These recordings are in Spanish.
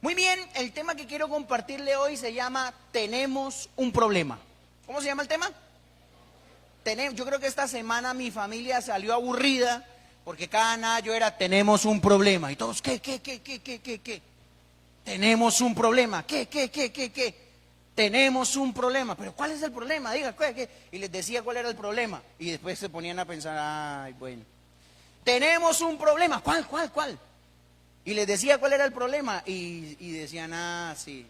Muy bien, el tema que quiero compartirle hoy se llama Tenemos un problema. ¿Cómo se llama el tema? Yo creo que esta semana mi familia salió aburrida porque cada año era Tenemos un problema. Y todos, ¿qué? Tenemos un problema. ¿Qué? Tenemos un problema. ¿Pero cuál es el problema? Diga, ¿qué? Y les decía cuál era el problema. Y después se ponían a pensar, ay, bueno. Tenemos un problema. ¿Cuál? Y les decía cuál era el problema. Y decían, sí.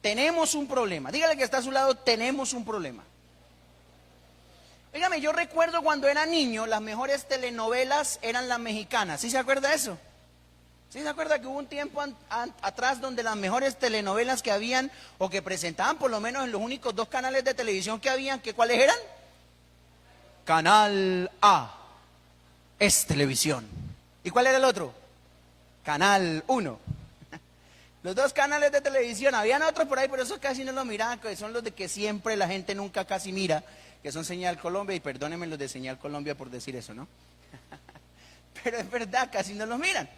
Tenemos un problema. Dígale que está a su lado, tenemos un problema. Dígame, yo recuerdo cuando era niño, las mejores telenovelas eran las mexicanas. ¿Sí se acuerda de eso? ¿Sí se acuerda que hubo un tiempo atrás donde las mejores telenovelas que habían o que presentaban, por lo menos en los únicos dos canales de televisión que habían, ¿cuáles eran? Canal A, es televisión. ¿Y cuál era el otro? Canal 1. Los dos canales de televisión, habían otros por ahí, pero esos casi no los miraban, que son los de que siempre la gente nunca casi mira, que son Señal Colombia, y perdónenme los de Señal Colombia por decir eso, ¿no? Pero es verdad, casi no los miran.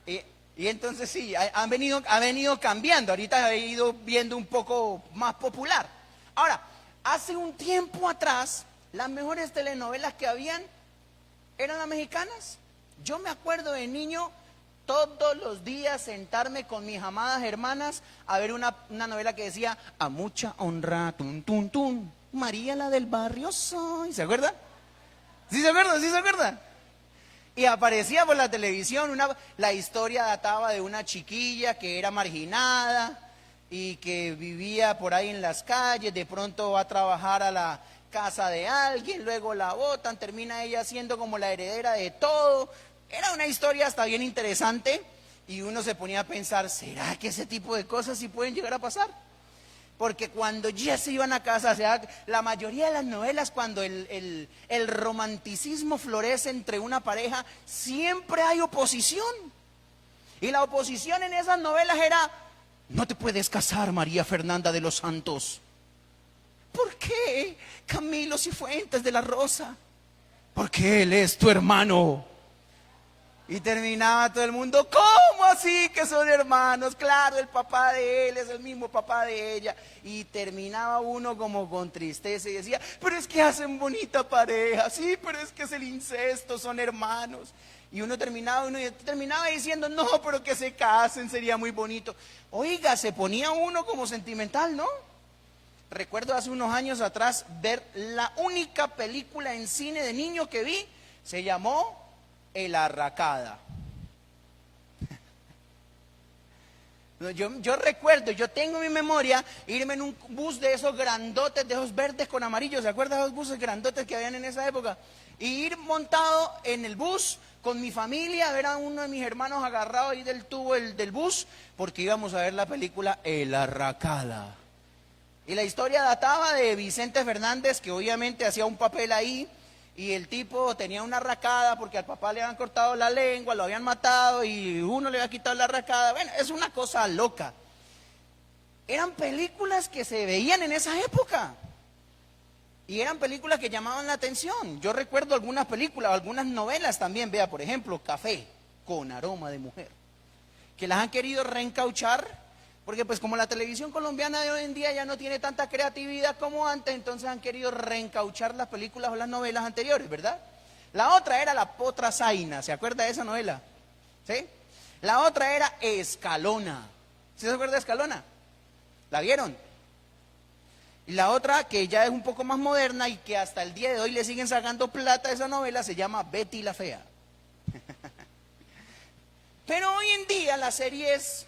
Y entonces sí, ha venido cambiando, ahorita ha ido viendo un poco más popular. Ahora, hace un tiempo atrás, las mejores telenovelas que habían eran las mexicanas. Yo me acuerdo de niño, todos los días sentarme con mis amadas hermanas a ver una novela que decía, a mucha honra, María la del barrio soy. ¿Se acuerda? ¿Sí se acuerda? Y aparecía por la televisión, la historia databa de una chiquilla que era marginada y que vivía por ahí en las calles, de pronto va a trabajar a la casa de alguien, luego la botan, termina ella siendo como la heredera de todo. Era una historia hasta bien interesante y uno se ponía a pensar, ¿será que ese tipo de cosas sí pueden llegar a pasar? Porque cuando ya se iban a casa, o sea, la mayoría de las novelas, cuando el romanticismo florece entre una pareja, siempre hay oposición. Y la oposición en esas novelas era, no te puedes casar, María Fernanda de los Santos. ¿Por qué, Camilo Cifuentes de la Rosa? Porque él es tu hermano. Y terminaba todo el mundo, ¿cómo así que son hermanos? Claro, el papá de él es el mismo papá de ella. Y terminaba uno como con tristeza y decía, pero es que hacen bonita pareja, sí, pero es que es el incesto, son hermanos. Y uno terminaba diciendo, no, pero que se casen, sería muy bonito. Oiga, se ponía uno como sentimental, ¿no? Recuerdo hace unos años atrás ver la única película en cine de niño que vi, se llamó El Arracada. Yo recuerdo, yo tengo en mi memoria irme en un bus de esos grandotes, de esos verdes con amarillo, ¿se acuerdan de esos buses grandotes que habían en esa época? Y ir montado en el bus con mi familia, ver a uno de mis hermanos agarrado ahí del tubo del bus, porque íbamos a ver la película El Arracada. Y la historia databa de Vicente Fernández, que obviamente hacía un papel ahí, y el tipo tenía una arracada porque al papá le habían cortado la lengua, lo habían matado y uno le había quitado la arracada. Bueno, es una cosa loca. Eran películas que se veían en esa época y eran películas que llamaban la atención. Yo recuerdo algunas películas, algunas novelas también, vea, por ejemplo, Café con aroma de mujer, que las han querido reencauchar. Porque pues como la televisión colombiana de hoy en día ya no tiene tanta creatividad como antes, entonces han querido reencauchar las películas o las novelas anteriores, ¿verdad? La otra era La Potra Zaina, ¿se acuerda de esa novela? ¿Sí? La otra era Escalona. ¿Sí se acuerda de Escalona? ¿La vieron? Y la otra, que ya es un poco más moderna y que hasta el día de hoy le siguen sacando plata a esa novela, se llama Betty la Fea. Pero hoy en día las series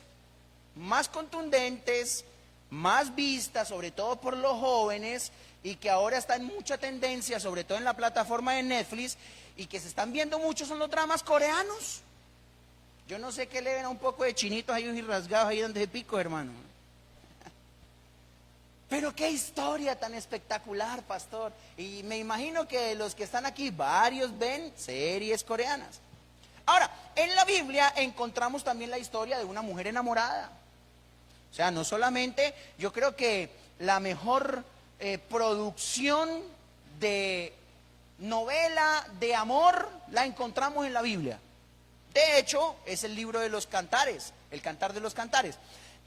más contundentes, más vistas, sobre todo por los jóvenes, y que ahora está en mucha tendencia, sobre todo en la plataforma de Netflix, y que se están viendo mucho, son los dramas coreanos. Yo no sé qué le ven a un poco de chinitos ahí y rasgados ahí donde se pico, hermano. Pero qué historia tan espectacular, pastor. Y me imagino que los que están aquí, varios ven series coreanas. Ahora, en la Biblia encontramos también la historia de una mujer enamorada. O sea, no solamente, yo creo que la mejor producción de novela de amor la encontramos en la Biblia. De hecho, es el libro de los cantares, el cantar de los cantares,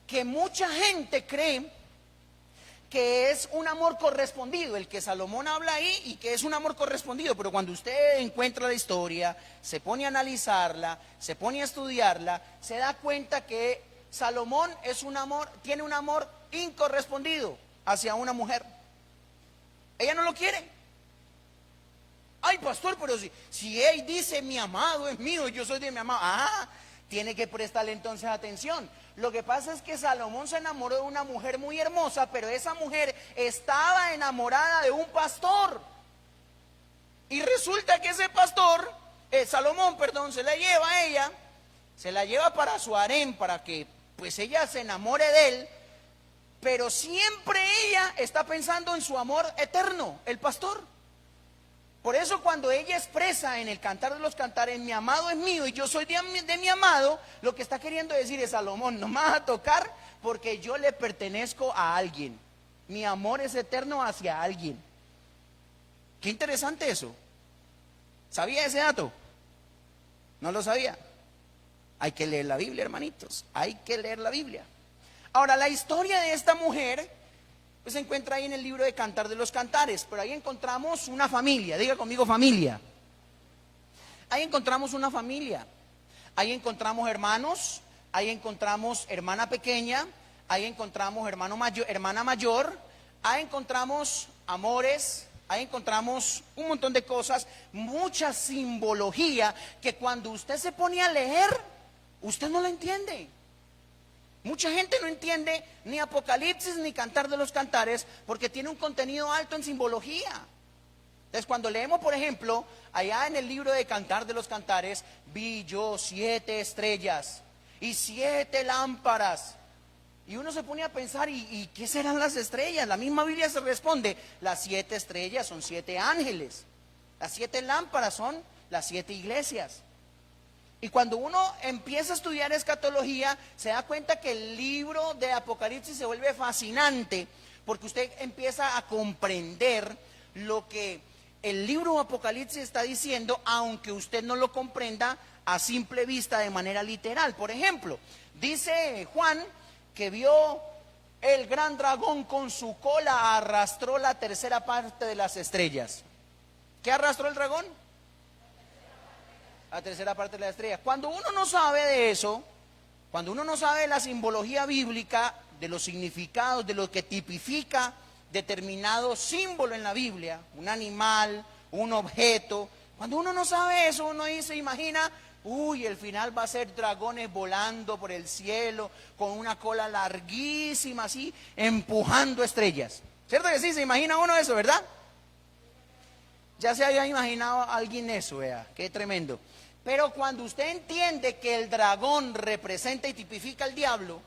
que mucha gente cree que es un amor correspondido, el que Salomón habla ahí, y que es un amor correspondido, pero cuando usted encuentra la historia, se pone a analizarla, se pone a estudiarla, se da cuenta que Salomón es un amor, tiene un amor incorrespondido hacia una mujer. Ella no lo quiere. Ay, pastor, pero si él dice mi amado es mío y yo soy de mi amado, tiene que prestarle entonces atención. Lo que pasa es que Salomón se enamoró de una mujer muy hermosa, pero esa mujer estaba enamorada de un pastor. Y resulta que ese pastor, Salomón, perdón, se la lleva a ella, se la lleva para su harén, para que pues ella se enamore de él, pero siempre ella está pensando en su amor eterno, el pastor. Por eso cuando ella expresa en el cantar de los cantares, mi amado es mío y yo soy de mi amado, lo que está queriendo decir es: Salomón, no me vas a tocar porque yo le pertenezco a alguien. Mi amor es eterno hacia alguien. Qué interesante eso. ¿Sabía ese dato? No lo sabía. Hay que leer la Biblia, hermanitos. Hay que leer la Biblia. Ahora, la historia de esta mujer pues se encuentra ahí en el libro de Cantar de los Cantares, pero ahí encontramos una familia. Diga conmigo, familia. Ahí encontramos una familia. Ahí encontramos hermanos, ahí encontramos hermana pequeña, ahí encontramos hermano mayor, hermana mayor, ahí encontramos amores, ahí encontramos un montón de cosas, mucha simbología que cuando usted se pone a leer, usted no la entiende. Mucha gente no entiende ni Apocalipsis ni Cantar de los Cantares porque tiene un contenido alto en simbología. Entonces, cuando leemos, por ejemplo, allá en el libro de Cantar de los Cantares, vi yo 7 estrellas y 7 lámparas. Y uno se pone a pensar, ¿y qué serán las estrellas? La misma Biblia se responde, las 7 estrellas son 7 ángeles, las 7 lámparas son las 7 iglesias. Y cuando uno empieza a estudiar escatología, se da cuenta que el libro de Apocalipsis se vuelve fascinante, porque usted empieza a comprender lo que el libro de Apocalipsis está diciendo, aunque usted no lo comprenda a simple vista de manera literal. Por ejemplo, dice Juan que vio el gran dragón con su cola arrastró la tercera parte de las estrellas. ¿Qué arrastró el dragón? La tercera parte de la estrella. Cuando uno no sabe de eso, cuando uno no sabe de la simbología bíblica, de los significados, de lo que tipifica determinado símbolo en la Biblia, un animal, un objeto, cuando uno no sabe eso, uno se imagina, el final va a ser dragones volando por el cielo, con una cola larguísima así, empujando estrellas. ¿Cierto que sí? ¿Se imagina uno eso, verdad? Ya se había imaginado a alguien eso, vea, qué tremendo. Pero cuando usted entiende que el dragón representa y tipifica al diablo,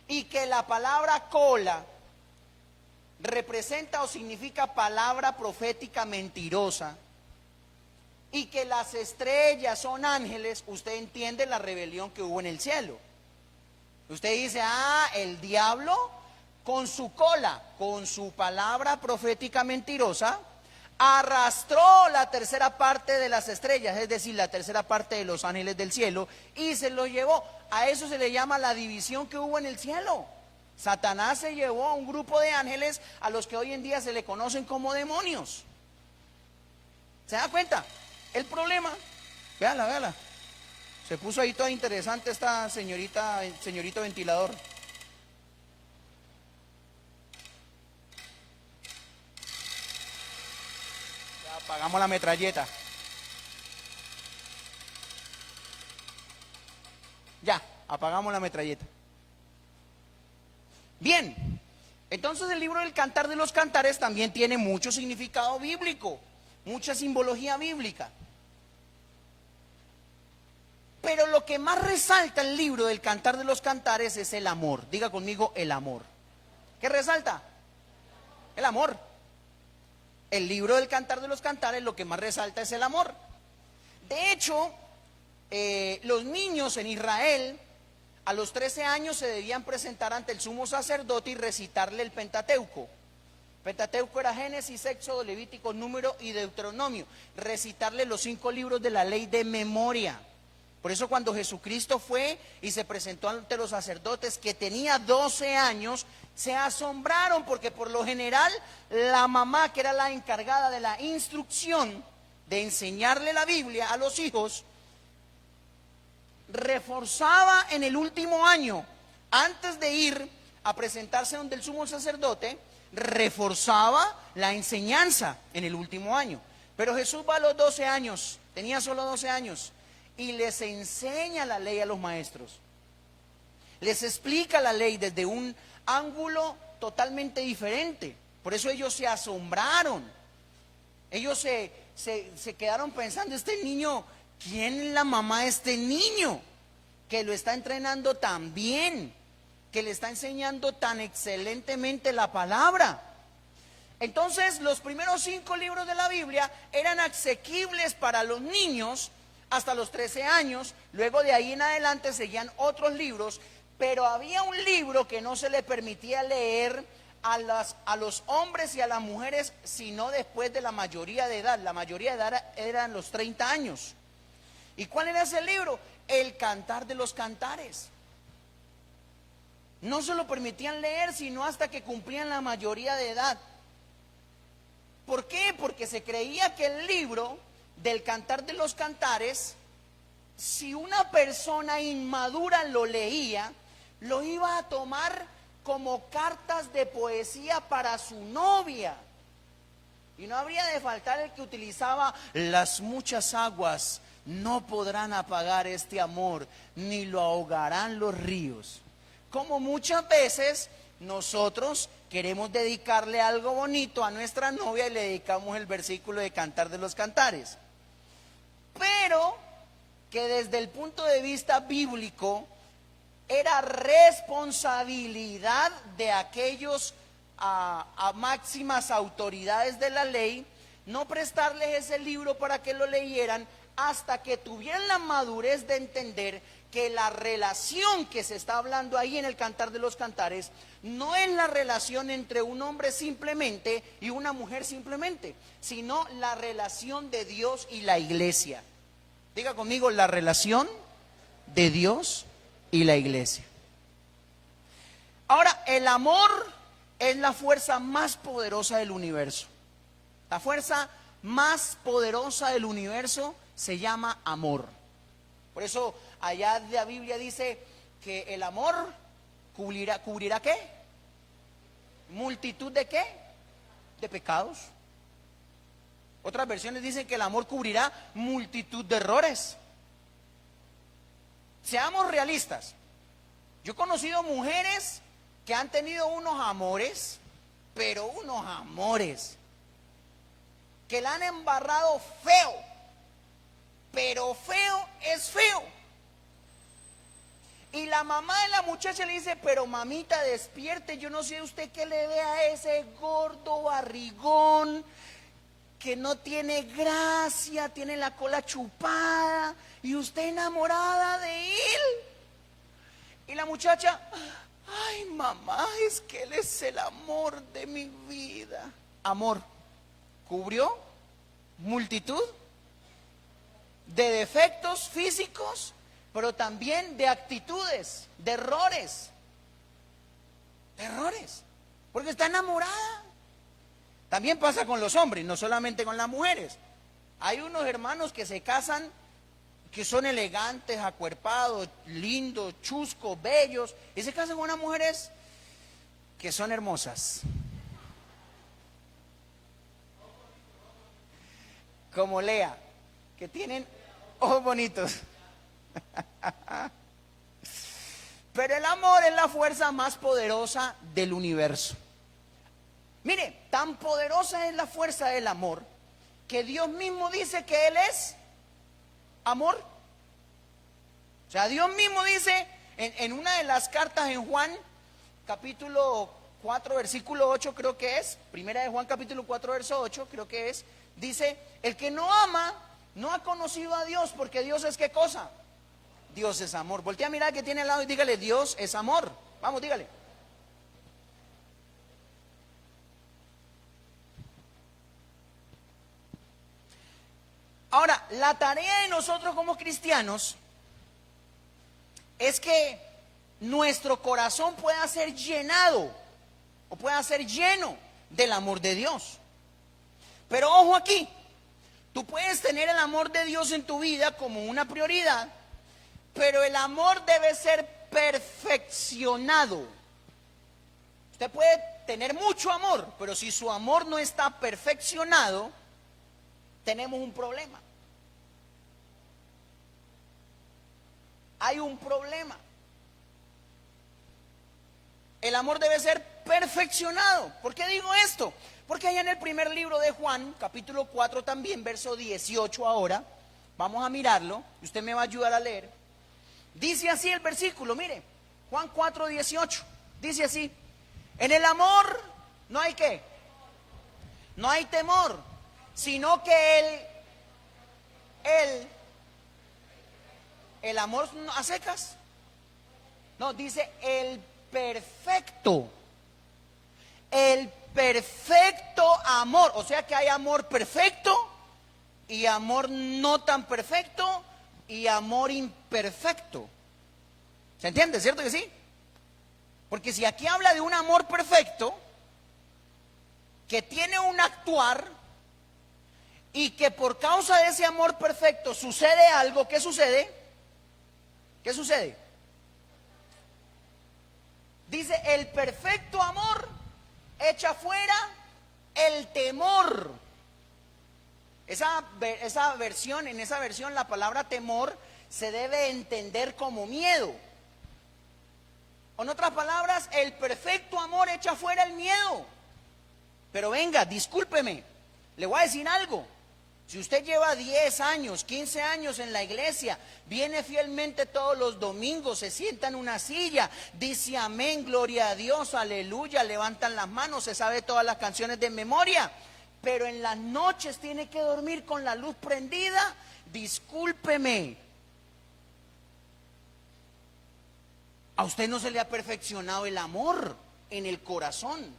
y que la palabra cola representa o significa palabra profética mentirosa, y que las estrellas son ángeles, usted entiende la rebelión que hubo en el cielo. Usted dice, el diablo con su cola, con su palabra profética mentirosa, arrastró la tercera parte de las estrellas, es decir, la tercera parte de los ángeles del cielo, y se los llevó. A eso se le llama la división que hubo en el cielo. Satanás se llevó a un grupo de ángeles a los que hoy en día se le conocen como demonios. ¿Se da cuenta? El problema, véala. Se puso ahí toda interesante esta señorito ventilador. Ya apagamos la metralleta. Ya, apagamos la metralleta. Bien, entonces el libro del Cantar de los Cantares también tiene mucho significado bíblico, mucha simbología bíblica. Pero lo que más resalta el libro del Cantar de los Cantares es el amor. Diga conmigo, el amor. ¿Qué resalta? El amor. El libro del Cantar de los Cantares lo que más resalta es el amor. De hecho, los niños en Israel a los 13 años se debían presentar ante el sumo sacerdote y recitarle el Pentateuco. Pentateuco era Génesis, Éxodo, Levítico, Número y Deuteronomio. Recitarle los 5 libros de la ley de memoria. Por eso cuando Jesucristo fue y se presentó ante los sacerdotes que tenía 12 años, se asombraron porque por lo general la mamá, que era la encargada de la instrucción, de enseñarle la Biblia a los hijos, reforzaba en el último año, antes de ir a presentarse donde el sumo sacerdote, reforzaba la enseñanza en el último año. Pero Jesús va a los 12 años, tenía solo 12 años, y les enseña la ley a los maestros. Les explica la ley desde un ángulo totalmente diferente. Por eso ellos se asombraron. Ellos se quedaron pensando, este niño, ¿quién es la mamá de este niño? Que lo está entrenando tan bien, que le está enseñando tan excelentemente la palabra. Entonces, los primeros 5 libros de la Biblia eran asequibles para los niños hasta los 13 años. Luego de ahí en adelante seguían otros libros, pero había un libro que no se le permitía leer a los hombres y a las mujeres, sino después de la mayoría de edad. La mayoría de edad eran los 30 años. ¿Y cuál era ese libro? El Cantar de los Cantares. No se lo permitían leer sino hasta que cumplían la mayoría de edad. ¿Por qué? Porque se creía que el libro del Cantar de los Cantares, si una persona inmadura lo leía, lo iba a tomar como cartas de poesía para su novia. Y no habría de faltar el que utilizaba: las muchas aguas no podrán apagar este amor, ni lo ahogarán los ríos. Como muchas veces nosotros queremos dedicarle algo bonito a nuestra novia y le dedicamos el versículo de Cantar de los Cantares. Pero que desde el punto de vista bíblico era responsabilidad de aquellos a máximas autoridades de la ley no prestarles ese libro para que lo leyeran hasta que tuvieran la madurez de entender que la relación que se está hablando ahí en el Cantar de los Cantares no es la relación entre un hombre simplemente y una mujer simplemente, sino la relación de Dios y la iglesia. Diga conmigo: la relación de Dios y la iglesia. Ahora, el amor es la fuerza más poderosa del universo. La fuerza más poderosa del universo se llama amor. Por eso allá la Biblia dice que el amor cubrirá ¿qué? Multitud de ¿qué? De pecados. Otras versiones dicen que el amor cubrirá multitud de errores. Seamos realistas. Yo he conocido mujeres que han tenido unos amores, pero unos amores, que la han embarrado feo, pero feo es feo. Y la mamá de la muchacha le dice: pero mamita, despierte, yo no sé usted qué le ve a ese gordo barrigón, que no tiene gracia, tiene la cola chupada, y usted enamorada de él. Y la muchacha: ay mamá, es que él es el amor de mi vida. Amor cubrió multitud de defectos físicos, pero también de actitudes, de errores, porque está enamorada. También pasa con los hombres, no solamente con las mujeres. Hay unos hermanos que se casan, que son elegantes, acuerpados, lindos, chuscos, bellos, y se casan con unas mujeres que son hermosas, como Lea, que tienen ojos bonitos. Pero el amor es la fuerza más poderosa del universo. Mire, tan poderosa es la fuerza del amor que Dios mismo dice que Él es amor. O sea, Dios mismo dice en una de las cartas en Juan, capítulo 4, versículo 8, creo que es, primera de Juan, capítulo 4, verso 8, creo que es, dice: el que no ama no ha conocido a Dios, porque Dios es ¿qué cosa? Dios es amor. Voltea a mirar al que tiene al lado y dígale: Dios es amor. Vamos, dígale. la tarea de nosotros como cristianos es que nuestro corazón pueda ser llenado o pueda ser lleno del amor de Dios. Pero ojo aquí, tú puedes tener el amor de Dios en tu vida como una prioridad, pero el amor debe ser perfeccionado. Usted puede tener mucho amor, pero si su amor no está perfeccionado, tenemos un problema. Hay un problema. El amor debe ser perfeccionado. ¿Por qué digo esto? Porque allá en el primer libro de Juan, capítulo 4 también, verso 18 ahora, vamos a mirarlo, y usted me va a ayudar a leer. Dice así el versículo, mire, Juan 4, 18, dice así: en el amor no hay ¿qué? No hay temor, sino que el amor a secas. No, dice el perfecto amor. O sea que hay amor perfecto y amor no tan perfecto y amor imperfecto. ¿Se entiende? ¿Cierto que sí? Porque si aquí habla de un amor perfecto que tiene un actuar y que por causa de ese amor perfecto sucede algo, ¿qué sucede? ¿Qué sucede? Dice, el perfecto amor echa fuera el temor. En esa versión la palabra temor se debe entender como miedo. En otras palabras, el perfecto amor echa fuera el miedo. Pero venga, discúlpeme, le voy a decir algo. Si usted lleva 10 años, 15 años en la iglesia, viene fielmente todos los domingos, se sienta en una silla, dice amén, gloria a Dios, aleluya, levantan las manos, se sabe todas las canciones de memoria, pero en las noches tiene que dormir con la luz prendida, discúlpeme. A usted no se le ha perfeccionado el amor en el corazón.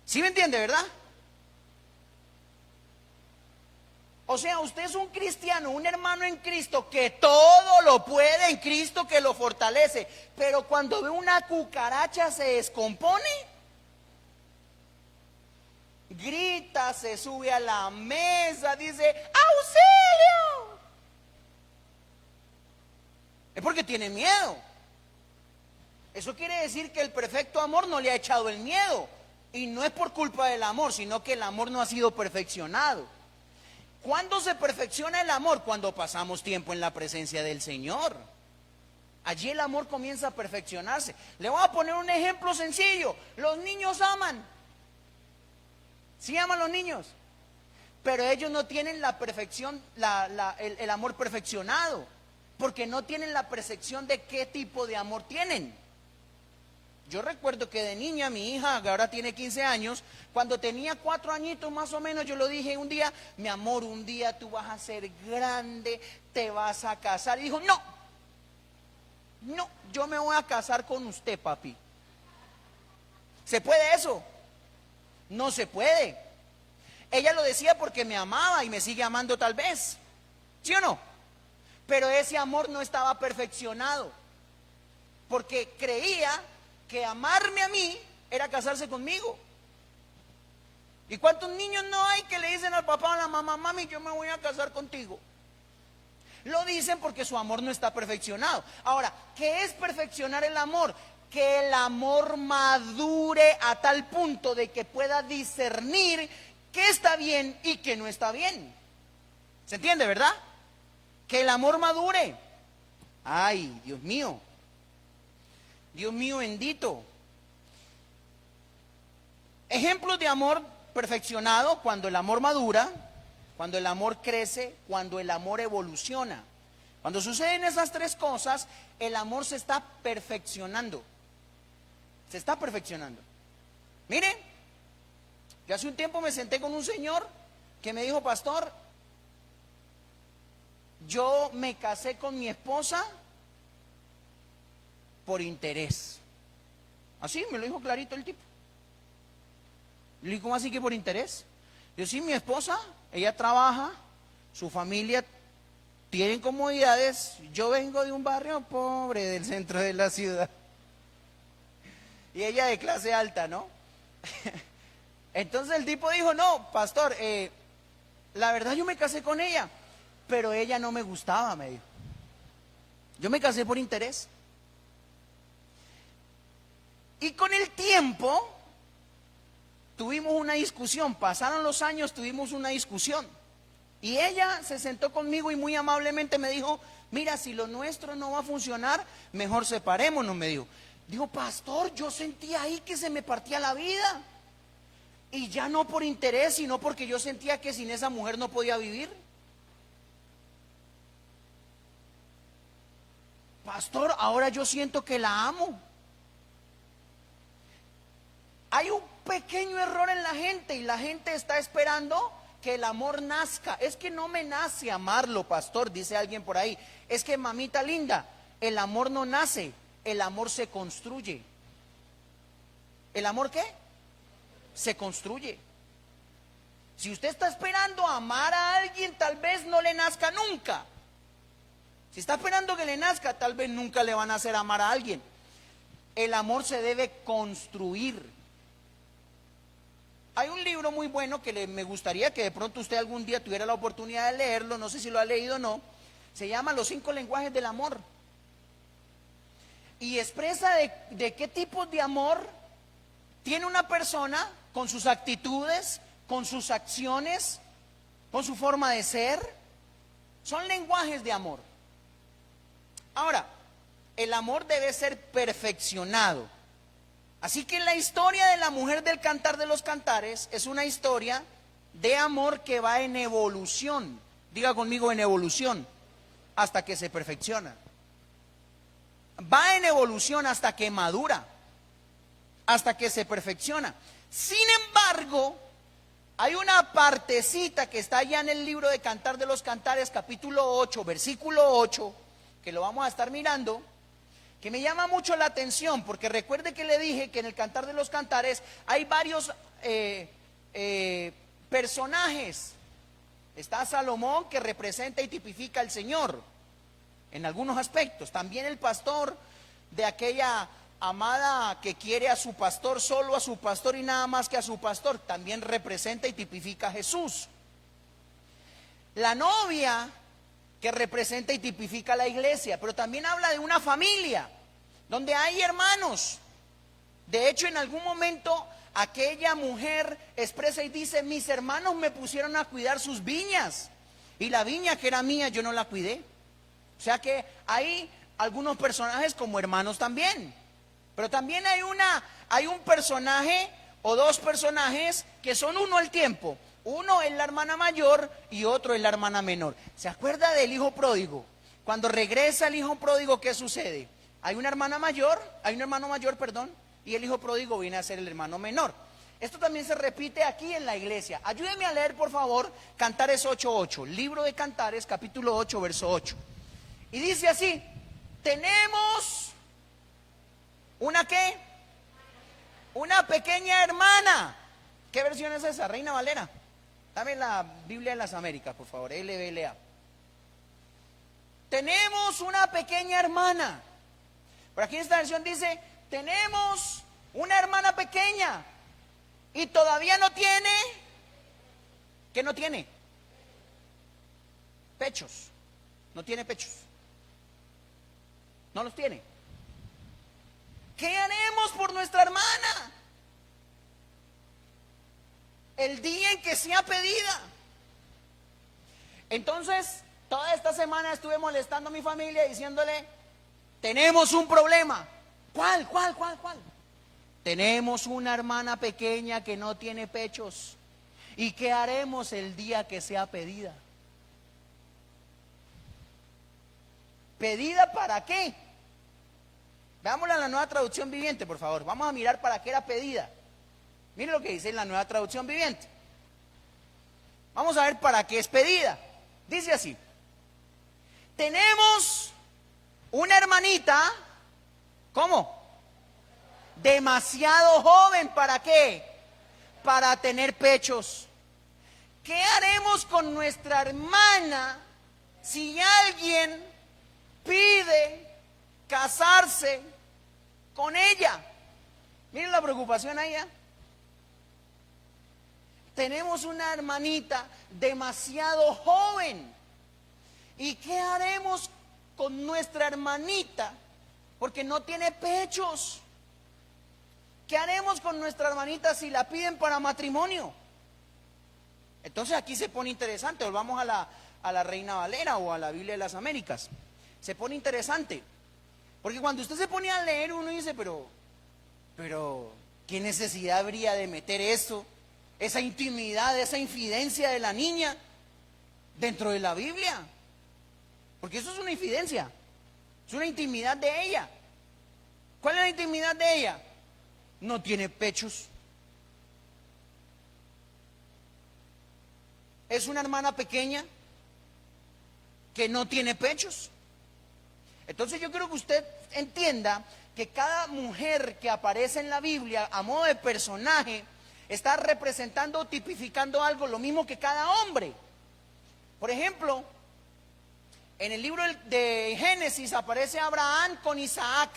¿Sí me entiende, verdad? O sea, usted es un cristiano, un hermano en Cristo que todo lo puede en Cristo que lo fortalece. Pero cuando ve una cucaracha se descompone, grita, se sube a la mesa, dice ¡auxilio! Es porque tiene miedo. Eso quiere decir que el perfecto amor no le ha echado el miedo. Y no es por culpa del amor, sino que el amor no ha sido perfeccionado. ¿Cuándo se perfecciona el amor? Cuando pasamos tiempo en la presencia del Señor. Allí el amor comienza a perfeccionarse. Le voy a poner un ejemplo sencillo. Los niños aman. Sí aman los niños. Pero ellos no tienen la perfección, el amor perfeccionado. Porque no tienen la percepción de qué tipo de amor tienen. Yo recuerdo que de niña, mi hija, que ahora tiene 15 años, cuando tenía 4 añitos más o menos, yo lo dije un día, mi amor, un día tú vas a ser grande, te vas a casar. Y dijo, no, yo me voy a casar con usted, papi. ¿Se puede eso? No se puede. Ella lo decía porque me amaba y me sigue amando tal vez. ¿Sí o no? Pero ese amor no estaba perfeccionado. Porque creía que amarme a mí era casarse conmigo. ¿Y cuántos niños no hay que le dicen al papá o a la mamá, mami, yo me voy a casar contigo? Lo dicen porque su amor no está perfeccionado. Ahora, ¿qué es perfeccionar el amor? Que el amor madure a tal punto de que pueda discernir qué está bien y qué no está bien. ¿Se entiende, verdad? Que el amor madure. Ay, Dios mío. Dios mío bendito. Ejemplos de amor perfeccionado: cuando el amor madura, cuando el amor crece, cuando el amor evoluciona. Cuando suceden esas tres cosas, el amor se está perfeccionando. Se está perfeccionando. Mire, yo hace un tiempo me senté con un señor que me dijo, pastor, yo me casé con mi esposa por interés. Así me lo dijo clarito el tipo. Le dije, ¿cómo así que por interés? Yo sí, mi esposa, ella trabaja, su familia tiene comodidades, yo vengo de un barrio pobre del centro de la ciudad. Y ella de clase alta, ¿no? Entonces el tipo dijo, no, pastor, la verdad yo me casé con ella, pero ella no me gustaba, me dijo. Yo me casé por interés. Y con el tiempo tuvimos una discusión, pasaron los años, tuvimos una discusión. Y ella se sentó conmigo y muy amablemente me dijo, mira, si lo nuestro no va a funcionar, mejor separémonos, me dijo. Digo, pastor, yo sentía ahí que se me partía la vida. Y ya no por interés, sino porque yo sentía que sin esa mujer no podía vivir. Pastor, ahora yo siento que la amo. Hay un pequeño error en la gente y la gente está esperando que el amor nazca. Es que no me nace amarlo, pastor, dice alguien por ahí. Es que, mamita linda, el amor no nace, el amor se construye. ¿El amor qué? Se construye. Si usted está esperando amar a alguien, tal vez no le nazca nunca. Si está esperando que le nazca, tal vez nunca le van a hacer amar a alguien. El amor se debe construir. Hay un libro muy bueno que me gustaría que de pronto usted algún día tuviera la oportunidad de leerlo, no sé si lo ha leído o no. Se llama Los 5 lenguajes del amor. Y expresa de qué tipo de amor tiene una persona con sus actitudes, con sus acciones, con su forma de ser. Son lenguajes de amor. Ahora, el amor debe ser perfeccionado. Así que la historia de la mujer del Cantar de los Cantares es una historia de amor que va en evolución. Diga conmigo, en evolución, hasta que se perfecciona. Va en evolución hasta que madura, hasta que se perfecciona. Sin embargo, hay una partecita que está allá en el libro de Cantar de los Cantares, capítulo 8, versículo 8, que lo vamos a estar mirando, que me llama mucho la atención, porque recuerde que le dije que en el Cantar de los Cantares hay varios personajes. Está Salomón, que representa y tipifica al Señor en algunos aspectos. También el pastor de aquella amada que quiere a su pastor, solo a su pastor y nada más que a su pastor, también representa y tipifica a Jesús. La novia, que representa y tipifica a la iglesia, pero también habla de una familia donde hay hermanos. De hecho, en algún momento aquella mujer expresa y dice, mis hermanos me pusieron a cuidar sus viñas y la viña que era mía yo no la cuidé. O sea que hay algunos personajes como hermanos también, pero también hay un personaje o dos personajes que son uno al tiempo. Uno es la hermana mayor y otro es la hermana menor. ¿Se acuerda del hijo pródigo? Cuando regresa el hijo pródigo, ¿qué sucede? Hay un hermano mayor, y el hijo pródigo viene a ser el hermano menor. Esto también se repite aquí en la iglesia. Ayúdeme a leer, por favor, Cantares 8:8, libro de Cantares, capítulo 8, verso 8. Y dice así, tenemos ¿una qué? Una pequeña hermana. ¿Qué versión es esa? Reina Valera. Dame la Biblia de las Américas, por favor, LBLA. Tenemos una pequeña hermana. Por aquí en esta versión dice, tenemos una hermana pequeña y todavía no tiene, ¿qué no tiene? Pechos. No tiene pechos. No los tiene. ¿Qué haremos por nuestra hermana el día en que sea pedida? Entonces, toda esta semana estuve molestando a mi familia diciéndole, tenemos un problema. ¿Cuál? Tenemos una hermana pequeña que no tiene pechos. ¿Y qué haremos el día que sea pedida? ¿Pedida para qué? Veámosla en la Nueva Traducción Viviente, por favor. Vamos a mirar para qué era pedida. Mire lo que dice en la Nueva Traducción Viviente. Vamos a ver para qué es pedida. Dice así: tenemos una hermanita, ¿cómo? Demasiado joven, ¿para qué? Para tener pechos. ¿Qué haremos con nuestra hermana si alguien pide casarse con ella? Miren la preocupación ahí. Tenemos una hermanita demasiado joven. ¿Y qué haremos con nuestra hermanita? Porque no tiene pechos. ¿Qué haremos con nuestra hermanita si la piden para matrimonio? Entonces aquí se pone interesante. Volvamos a la Reina Valera o a la Biblia de las Américas. Se pone interesante. Porque cuando usted se pone a leer, uno dice, pero ¿qué necesidad habría de meter eso? Esa intimidad, esa infidencia de la niña dentro de la Biblia. Porque eso es una infidencia. Es una intimidad de ella. ¿Cuál es la intimidad de ella? No tiene pechos. Es una hermana pequeña que no tiene pechos. Entonces yo quiero que usted entienda que cada mujer que aparece en la Biblia a modo de personaje está representando o tipificando algo, lo mismo que cada hombre. Por ejemplo, en el libro de Génesis aparece Abraham con Isaac.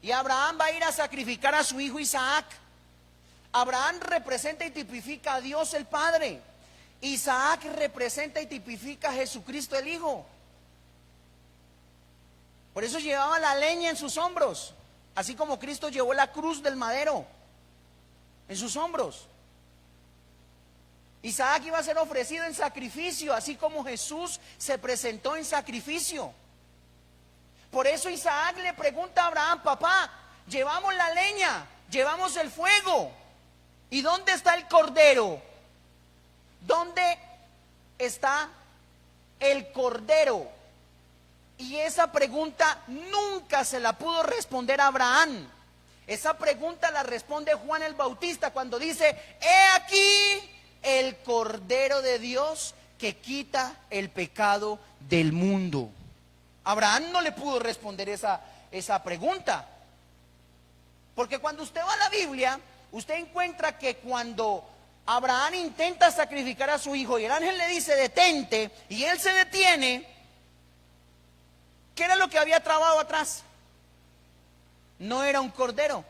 Y Abraham va a ir a sacrificar a su hijo Isaac. Abraham representa y tipifica a Dios el Padre. Isaac representa y tipifica a Jesucristo el Hijo. Por eso llevaba la leña en sus hombros, así como Cristo llevó la cruz del madero en sus hombros. Isaac iba a ser ofrecido en sacrificio, así como Jesús se presentó en sacrificio. Por eso Isaac le pregunta a Abraham: papá, llevamos la leña, llevamos el fuego, ¿y dónde está el cordero? ¿Dónde está el cordero? Y esa pregunta nunca se la pudo responder a Abraham. Esa pregunta la responde Juan el Bautista cuando dice: he aquí el Cordero de Dios que quita el pecado del mundo. Abraham no le pudo responder esa pregunta. Porque cuando usted va a la Biblia, usted encuentra que cuando Abraham intenta sacrificar a su hijo y el ángel le dice: detente, y él se detiene, ¿qué era lo que había trabado atrás? No era un cordero,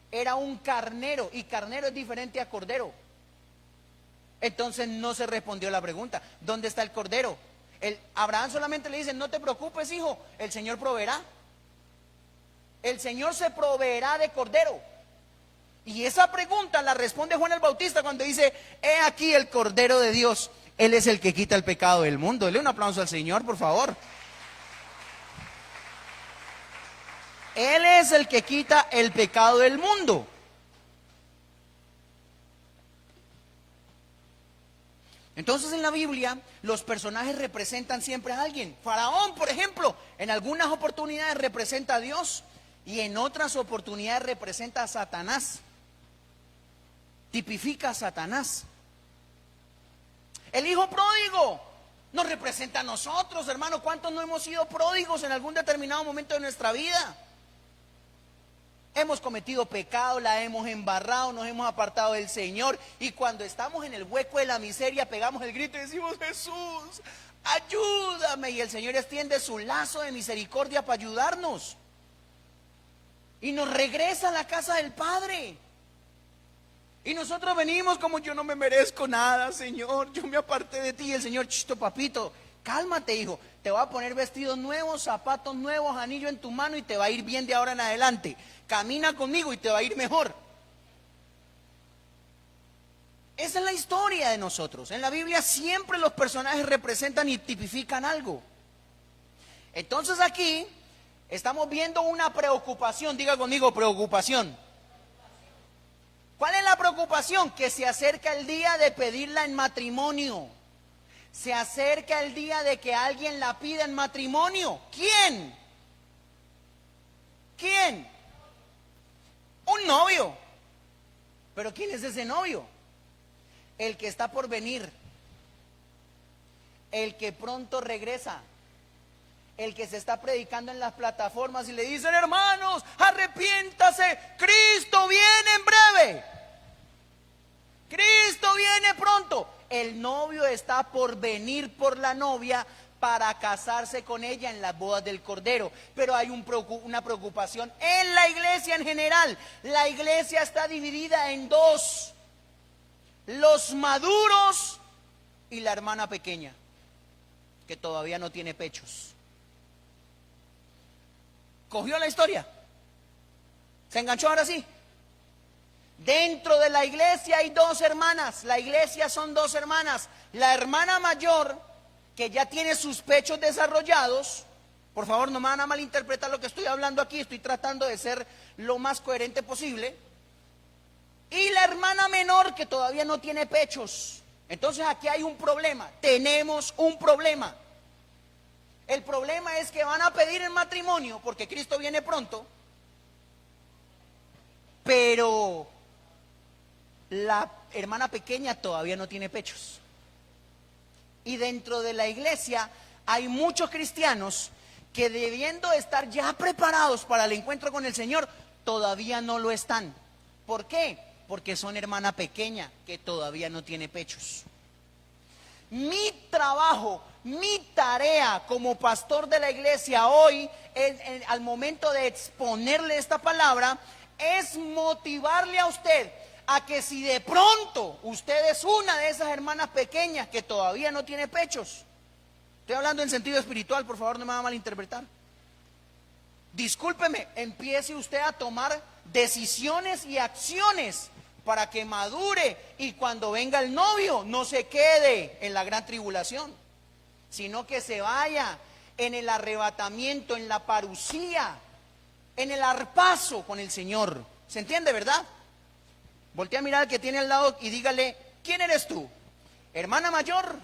era un carnero, y carnero es diferente a cordero. Entonces no se respondió la pregunta: ¿dónde está el cordero? Abraham solamente le dice: no te preocupes, hijo, el Señor proveerá. El Señor se proveerá de cordero. Y esa pregunta la responde Juan el Bautista cuando dice: he aquí el Cordero de Dios, Él es el que quita el pecado del mundo. Dele un aplauso al Señor, por favor. Él es el que quita el pecado del mundo. Entonces en la Biblia los personajes representan siempre a alguien. Faraón, por ejemplo, en algunas oportunidades representa a Dios y en otras oportunidades representa a Satanás. Tipifica a Satanás. El hijo pródigo nos representa a nosotros, hermano. ¿Cuántos no hemos sido pródigos en algún determinado momento de nuestra vida? Hemos cometido pecado, la hemos embarrado, nos hemos apartado del Señor, y cuando estamos en el hueco de la miseria pegamos el grito y decimos: Jesús, ayúdame, y el Señor extiende su lazo de misericordia para ayudarnos y nos regresa a la casa del Padre. Y nosotros venimos como: yo no me merezco nada, Señor, yo me aparté de ti. Y el Señor: chisto, papito, cálmate, hijo, te va a poner vestidos nuevos, zapatos nuevos, anillo en tu mano, y te va a ir bien de ahora en adelante. Camina conmigo y te va a ir mejor. Esa es la historia de nosotros. En la Biblia siempre los personajes representan y tipifican algo. Entonces aquí estamos viendo una preocupación. Diga conmigo: preocupación. ¿Cuál es la preocupación? Que se acerca el día de pedirla en matrimonio. Se acerca el día de que alguien la pida en matrimonio. ¿Quién? ¿Quién? Un novio. ¿Pero quién es ese novio? El que está por venir. El que pronto regresa. El que se está predicando en las plataformas y le dicen: hermanos, arrepiéntase, Cristo viene en breve. Cristo viene pronto. el novio está por venir por la novia para casarse con ella en las bodas del Cordero. Pero hay una preocupación en la iglesia en general. La iglesia está dividida en dos: los maduros y la hermana pequeña, que todavía no tiene pechos. ¿Cogió la historia? ¿Se enganchó ahora sí? Dentro de la iglesia hay dos hermanas. La iglesia son dos hermanas. La hermana mayor, que ya tiene sus pechos desarrollados. Por favor, no me van a malinterpretar lo que estoy hablando aquí. Estoy tratando de ser lo más coherente posible. Y la hermana menor, que todavía no tiene pechos. Entonces aquí hay un problema. Tenemos un problema. El problema es que van a pedir el matrimonio porque Cristo viene pronto, pero la hermana pequeña todavía no tiene pechos. Y dentro de la iglesia hay muchos cristianos que, debiendo estar ya preparados para el encuentro con el Señor, todavía no lo están. ¿Por qué? Porque son hermana pequeña que todavía no tiene pechos. Mi trabajo, mi tarea como pastor de la iglesia hoy, al momento de exponerle esta palabra, es motivarle a usted a que, si de pronto usted es una de esas hermanas pequeñas que todavía no tiene pechos, estoy hablando en sentido espiritual, por favor no me va a malinterpretar, discúlpeme, empiece usted a tomar decisiones y acciones para que madure, y cuando venga el novio no se quede en la gran tribulación, sino que se vaya en el arrebatamiento, en la parucía, en el arpazo con el Señor. ¿Se entiende, verdad? Voltea a mirar al que tiene al lado y dígale: ¿quién eres tú? ¿Hermana mayor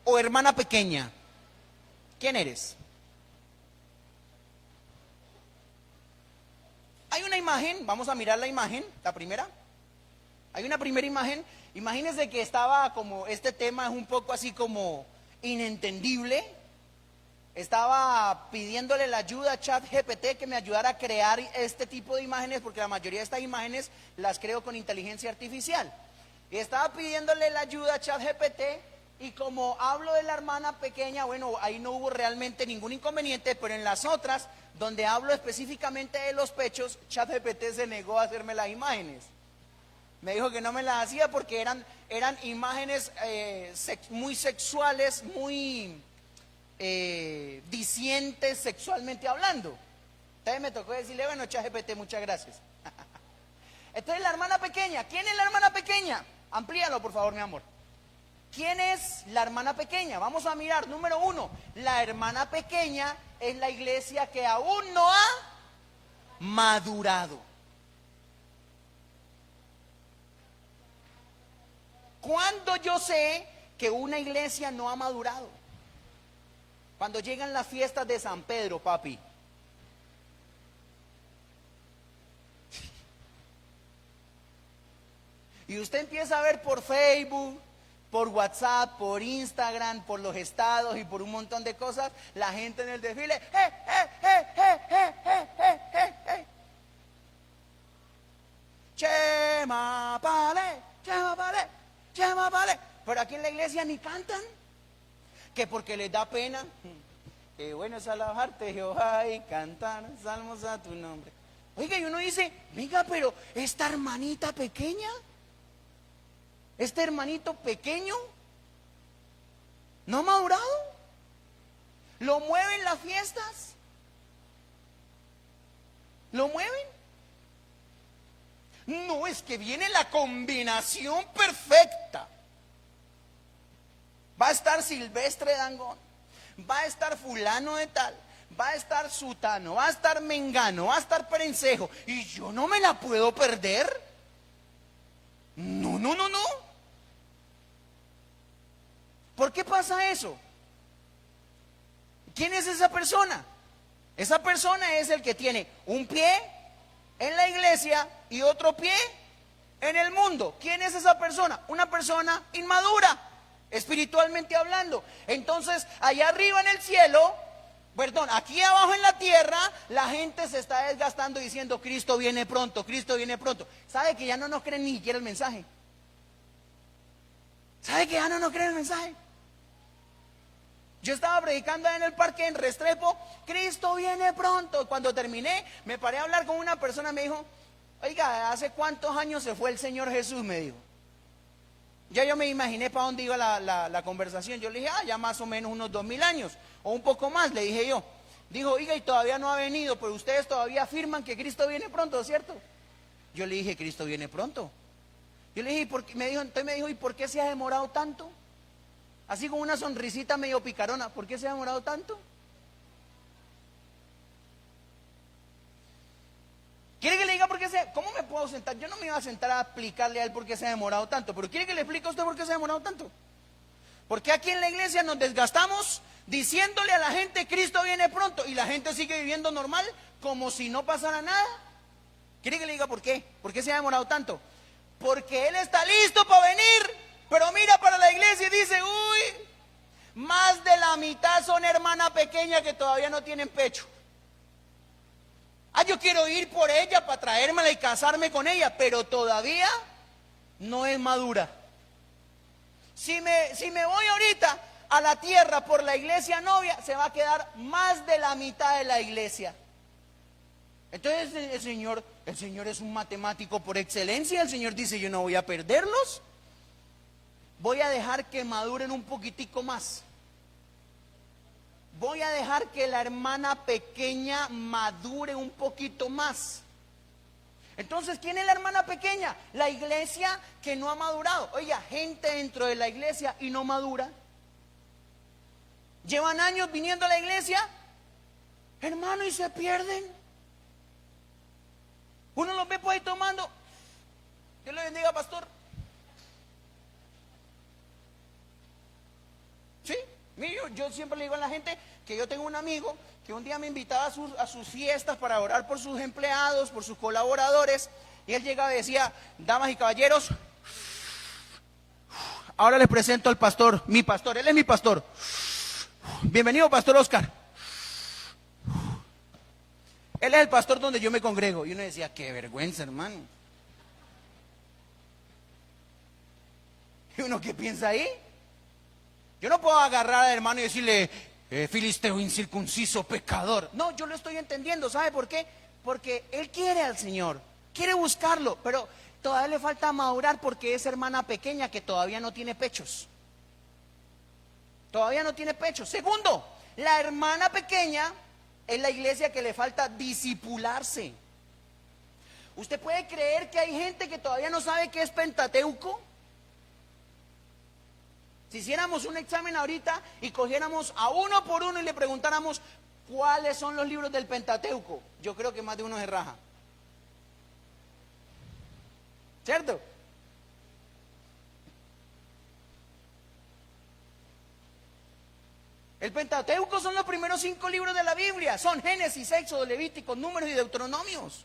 o hermana pequeña? ¿Quién eres? Hay una imagen, vamos a mirar la imagen, la primera. Hay una primera imagen. Imagínense que estaba como, este tema es un poco así como inentendible. Estaba pidiéndole la ayuda a ChatGPT que me ayudara a crear este tipo de imágenes, porque la mayoría de estas imágenes las creo con inteligencia artificial. Y estaba pidiéndole la ayuda a ChatGPT, y como hablo de la hermana pequeña, bueno, ahí no hubo realmente ningún inconveniente, pero en las otras, donde hablo específicamente de los pechos, ChatGPT se negó a hacerme las imágenes. Me dijo que no me las hacía porque eran imágenes muy sexuales, muy dicientes sexualmente hablando. Entonces me tocó decirle: bueno, ChatGPT, muchas gracias. Entonces, la hermana pequeña, ¿quién es la hermana pequeña? Amplíalo, por favor, mi amor. ¿Quién es la hermana pequeña? Vamos a mirar. Número 1, la hermana pequeña es la iglesia que aún no ha madurado. ¿Cuándo yo sé que una iglesia no ha madurado? Cuando llegan las fiestas de San Pedro, papi. Y usted empieza a ver por Facebook, por WhatsApp, por Instagram, por los estados y por un montón de cosas, la gente en el desfile, Chema Pale, Chema Pale, Chema Pale. Pero aquí en la iglesia ni cantan, que porque les da pena. Qué bueno es alabarte, Jehová, y cantar salmos a tu nombre. Oiga, y uno dice: venga, pero esta hermanita pequeña, este hermanito pequeño, ¿no ha madurado? ¿Lo mueven las fiestas? ¿Lo mueven? No, es que viene la combinación perfecta. Va a estar Silvestre Dangond, va a estar fulano de tal, va a estar sutano, va a estar mengano, va a estar perencejo, y yo no me la puedo perder. No, no, no, no. ¿Por qué pasa eso? ¿Quién es esa persona? Esa persona es el que tiene un pie en la iglesia y otro pie en el mundo. ¿Quién es esa persona? Una persona inmadura, espiritualmente hablando. Entonces, allá arriba en el cielo, perdón, aquí abajo en la tierra, la gente se está desgastando diciendo: Cristo viene pronto, Cristo viene pronto. ¿Sabe que ya no nos creen ni siquiera el mensaje? ¿Sabe que ya no nos creen el mensaje? Yo estaba predicando en el parque en Restrepo, Cristo viene pronto. Cuando terminé, me paré a hablar con una persona, me dijo, oiga, ¿hace cuántos años se fue el Señor Jesús? Me dijo. Ya yo me imaginé para dónde iba la conversación. Yo le dije, ya más o menos unos 2000 años, o un poco más, le dije yo. Dijo, oiga, y todavía no ha venido, pero ustedes todavía afirman que Cristo viene pronto, ¿cierto? Yo le dije, Cristo viene pronto. Yo le dije, ¿y por qué? Entonces me dijo, ¿y por qué se ha demorado tanto? Así con una sonrisita medio picarona, ¿por qué se ha demorado tanto? ¿Quiere que le diga por qué cómo me puedo sentar? Yo no me iba a sentar a explicarle a él por qué se ha demorado tanto, pero ¿quiere que le explique a usted por qué se ha demorado tanto? Porque aquí en la iglesia nos desgastamos diciéndole a la gente, Cristo viene pronto, y la gente sigue viviendo normal, como si no pasara nada. ¿Quiere que le diga por qué? ¿Por qué se ha demorado tanto? Porque Él está listo para venir, pero mira para la iglesia y dice, uy, más de la mitad son hermana pequeña que todavía no tienen pecho. Yo quiero ir por ella para traérmela y casarme con ella, pero todavía no es madura. Si me voy ahorita a la tierra por la iglesia novia, se va a quedar más de la mitad de la iglesia. Entonces el Señor es un matemático por excelencia. El Señor dice, yo no voy a perderlos, voy a dejar que maduren un poquitico más. Voy a dejar que la hermana pequeña madure un poquito más. Entonces, ¿quién es la hermana pequeña? La iglesia que no ha madurado. Oiga, gente dentro de la iglesia y no madura. Llevan años viniendo a la iglesia, hermano, y se pierden. Uno los ve por ahí tomando. Dios le bendiga, pastor. ¿Sí? Yo siempre le digo a la gente que yo tengo un amigo que un día me invitaba a sus fiestas para orar por sus empleados, por sus colaboradores, y él llegaba y decía, damas y caballeros, ahora les presento al pastor, mi pastor, él es mi pastor. Bienvenido, pastor Oscar. Él es el pastor donde yo me congrego. Y uno decía, qué vergüenza, hermano. ¿Y uno qué piensa ahí? Yo no puedo agarrar al hermano y decirle, filisteo incircunciso, pecador. No, yo lo estoy entendiendo. ¿Sabe por qué? Porque él quiere al Señor, quiere buscarlo, pero todavía le falta madurar porque es hermana pequeña que todavía no tiene pechos. Todavía no tiene pechos. Segundo, la hermana pequeña es la iglesia que le falta discipularse. ¿Usted puede creer que hay gente que todavía no sabe qué es Pentateuco? Si hiciéramos un examen ahorita y cogiéramos a uno por uno y le preguntáramos cuáles son los libros del Pentateuco, yo creo que más de uno se raja. ¿Cierto? El Pentateuco son los primeros 5 libros de la Biblia. Son Génesis, Éxodo, Levítico, Números y Deuteronomios.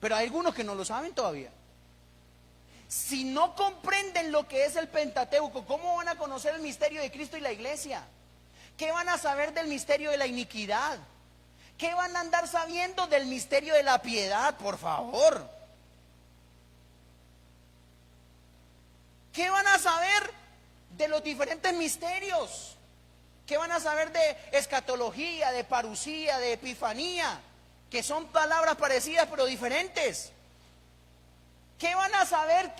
Pero hay algunos que no lo saben todavía. Si no comprenden lo que es el Pentateuco, ¿cómo van a conocer el misterio de Cristo y la iglesia? ¿Qué van a saber del misterio de la iniquidad? ¿Qué van a andar sabiendo del misterio de la piedad? Por favor. ¿Qué van a saber de los diferentes misterios? ¿Qué van a saber de escatología, de parusía, de epifanía? Que son palabras parecidas pero diferentes. ¿Qué van a saber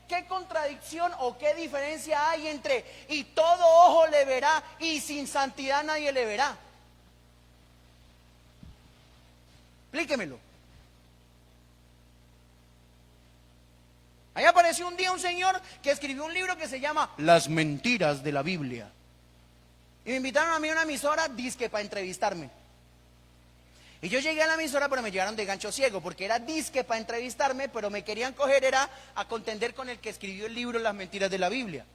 qué contradicción o qué diferencia hay entre y todo ojo le verá y sin santidad nadie le verá? Explíquemelo. Ahí apareció un día un señor que escribió un libro que se llama Las mentiras de la Biblia. Y me invitaron a mí a una emisora disque para entrevistarme. Y yo llegué a la emisora, pero me llevaron de gancho ciego, porque era disque para entrevistarme, pero me querían coger, era a contender con el que escribió el libro Las mentiras de la Biblia.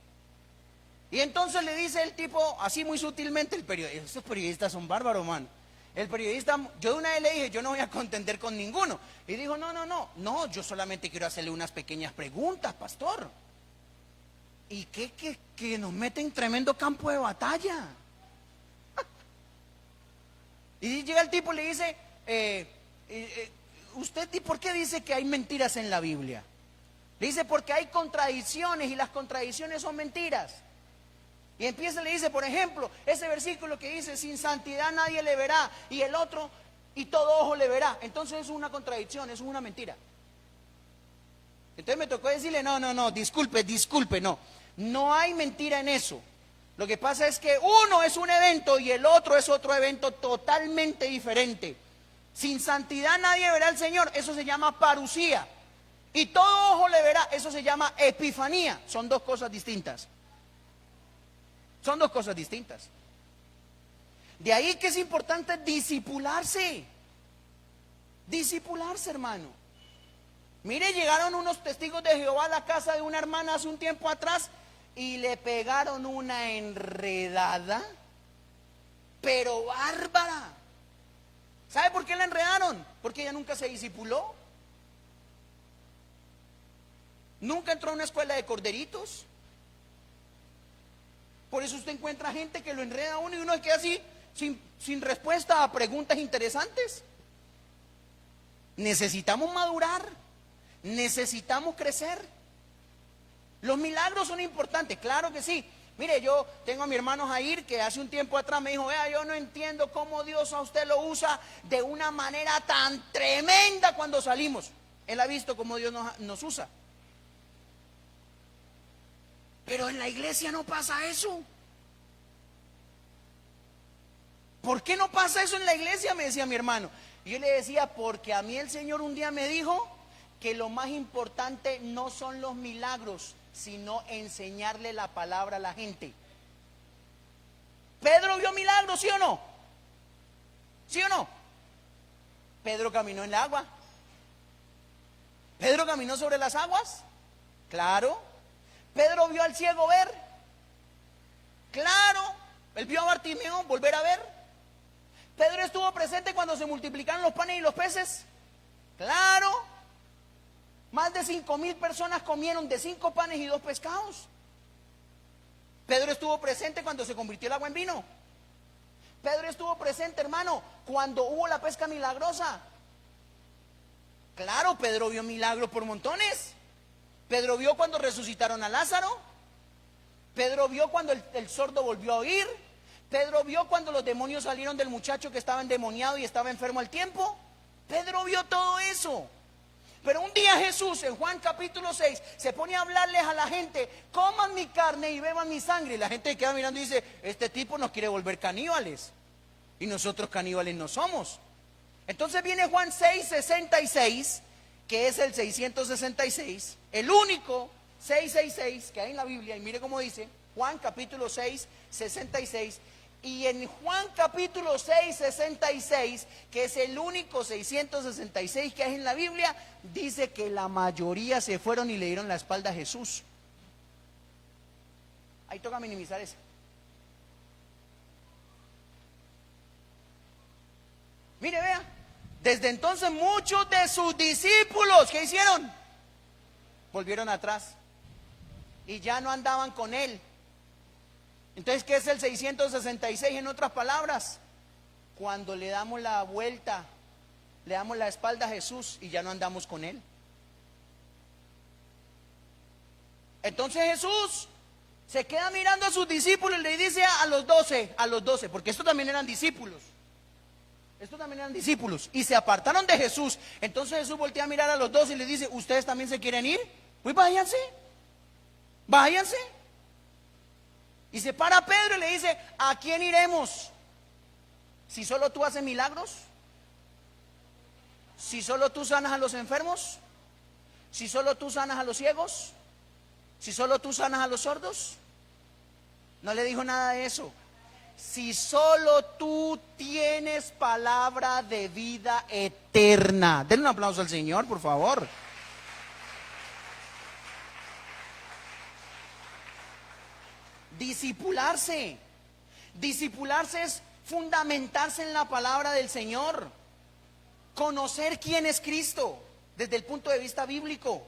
Y entonces le dice el tipo, así muy sutilmente, el periodista, estos periodistas son bárbaros, man. El periodista, yo de una vez le dije, yo no voy a contender con ninguno. Y dijo, no, yo solamente quiero hacerle unas pequeñas preguntas, pastor. ¿Y qué que nos mete en tremendo campo de batalla? Y llega el tipo y le dice, ¿usted y por qué dice que hay mentiras en la Biblia? Le dice, porque hay contradicciones y las contradicciones son mentiras. Y empieza, le dice, por ejemplo, ese versículo que dice, sin santidad nadie le verá, y el otro, y todo ojo le verá. Entonces es una contradicción, es una mentira. Entonces me tocó decirle, no, disculpe, no hay mentira en eso. Lo que pasa es que uno es un evento y el otro es otro evento totalmente diferente. Sin santidad nadie verá al Señor, eso se llama parusía. Y todo ojo le verá, eso se llama epifanía. Son dos cosas distintas. Son dos cosas distintas. De ahí que es importante disipularse. Disipularse, hermano. Mire, llegaron unos testigos de Jehová a la casa de una hermana hace un tiempo atrás y le pegaron una enredada, pero bárbara. ¿Sabe por qué la enredaron? Porque ella nunca se discipuló. Nunca entró a una escuela de corderitos. Por eso usted encuentra gente que lo enreda a uno y uno se queda así, sin respuesta a preguntas interesantes. Necesitamos madurar. Necesitamos crecer. Los milagros son importantes, claro que sí. Mire, yo tengo a mi hermano Jair que hace un tiempo atrás me dijo, vea, yo no entiendo cómo Dios a usted lo usa de una manera tan tremenda cuando salimos. Él ha visto cómo Dios nos usa. Pero en la iglesia no pasa eso. ¿Por qué no pasa eso en la iglesia? Me decía mi hermano. Y yo le decía, porque a mí el Señor un día me dijo que lo más importante no son los milagros, sino enseñarle la palabra a la gente. ¿Pedro vio milagros, sí o no? ¿Sí o no? Pedro caminó en el agua. ¿Pedro caminó sobre las aguas? Claro. ¿Pedro vio al ciego ver? Claro. ¿Él vio a Bartimeo volver a ver? ¿Pedro estuvo presente cuando se multiplicaron los panes y los peces? Claro. Más de 5,000 personas comieron de 5 panes y 2 pescados. Pedro estuvo presente cuando se convirtió el agua en vino. Pedro estuvo presente, hermano, cuando hubo la pesca milagrosa. Claro, Pedro vio milagros por montones. Pedro vio cuando resucitaron a Lázaro. Pedro vio cuando el sordo volvió a oír. Pedro vio cuando los demonios salieron del muchacho que estaba endemoniado y estaba enfermo al tiempo. Pedro vio todo eso. Pero un día Jesús en Juan capítulo 6 se pone a hablarles a la gente, coman mi carne y beban mi sangre. Y la gente queda mirando y dice, este tipo nos quiere volver caníbales. Y nosotros caníbales no somos. Entonces viene Juan 6:66, que es el 666, el único 666 que hay en la Biblia. Y mire cómo dice, Juan capítulo 6:66. Y en Juan capítulo 6:66, que es el único 666 que hay en la Biblia, dice que la mayoría se fueron y le dieron la espalda a Jesús. Ahí toca minimizar eso. Mire, vea, desde entonces muchos de sus discípulos, ¿qué hicieron? Volvieron atrás y ya no andaban con él. Entonces, ¿qué es el 666 en otras palabras? Cuando le damos la vuelta, le damos la espalda a Jesús y ya no andamos con él. Entonces Jesús se queda mirando a sus discípulos y le dice a los 12, porque estos también eran discípulos. Y se apartaron de Jesús. Entonces Jesús voltea a mirar a los 12 y le dice, ¿ustedes también se quieren ir? Pues váyanse. Y se para Pedro y le dice, ¿a quién iremos? Si solo tú haces milagros, si solo tú sanas a los enfermos, si solo tú sanas a los ciegos, si solo tú sanas a los sordos. No le dijo nada de eso. Si solo tú tienes palabra de vida eterna. Denle un aplauso al Señor, por favor. Discipularse es fundamentarse en la palabra del Señor, conocer quién es Cristo desde el punto de vista bíblico,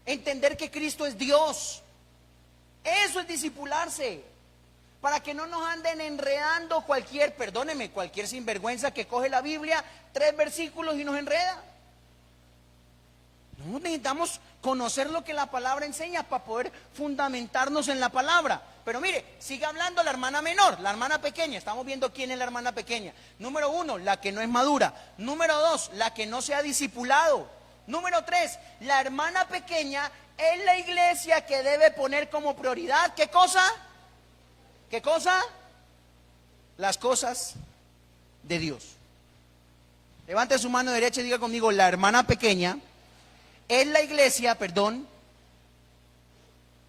entender que Cristo es Dios. Eso es discipularse, para que no nos anden enredando cualquier sinvergüenza que coge la Biblia, 3 versículos y nos enreda. No, necesitamos conocer lo que la palabra enseña para poder fundamentarnos en la palabra. Pero mire, sigue hablando la hermana menor, la hermana pequeña. Estamos viendo quién es la hermana pequeña. Número 1, la que no es madura. Número 2, la que no se ha discipulado. Número 3, la hermana pequeña es la iglesia que debe poner como prioridad, ¿qué cosa? ¿Qué cosa? Las cosas de Dios. Levante su mano derecha y diga conmigo, la hermana pequeña es la iglesia,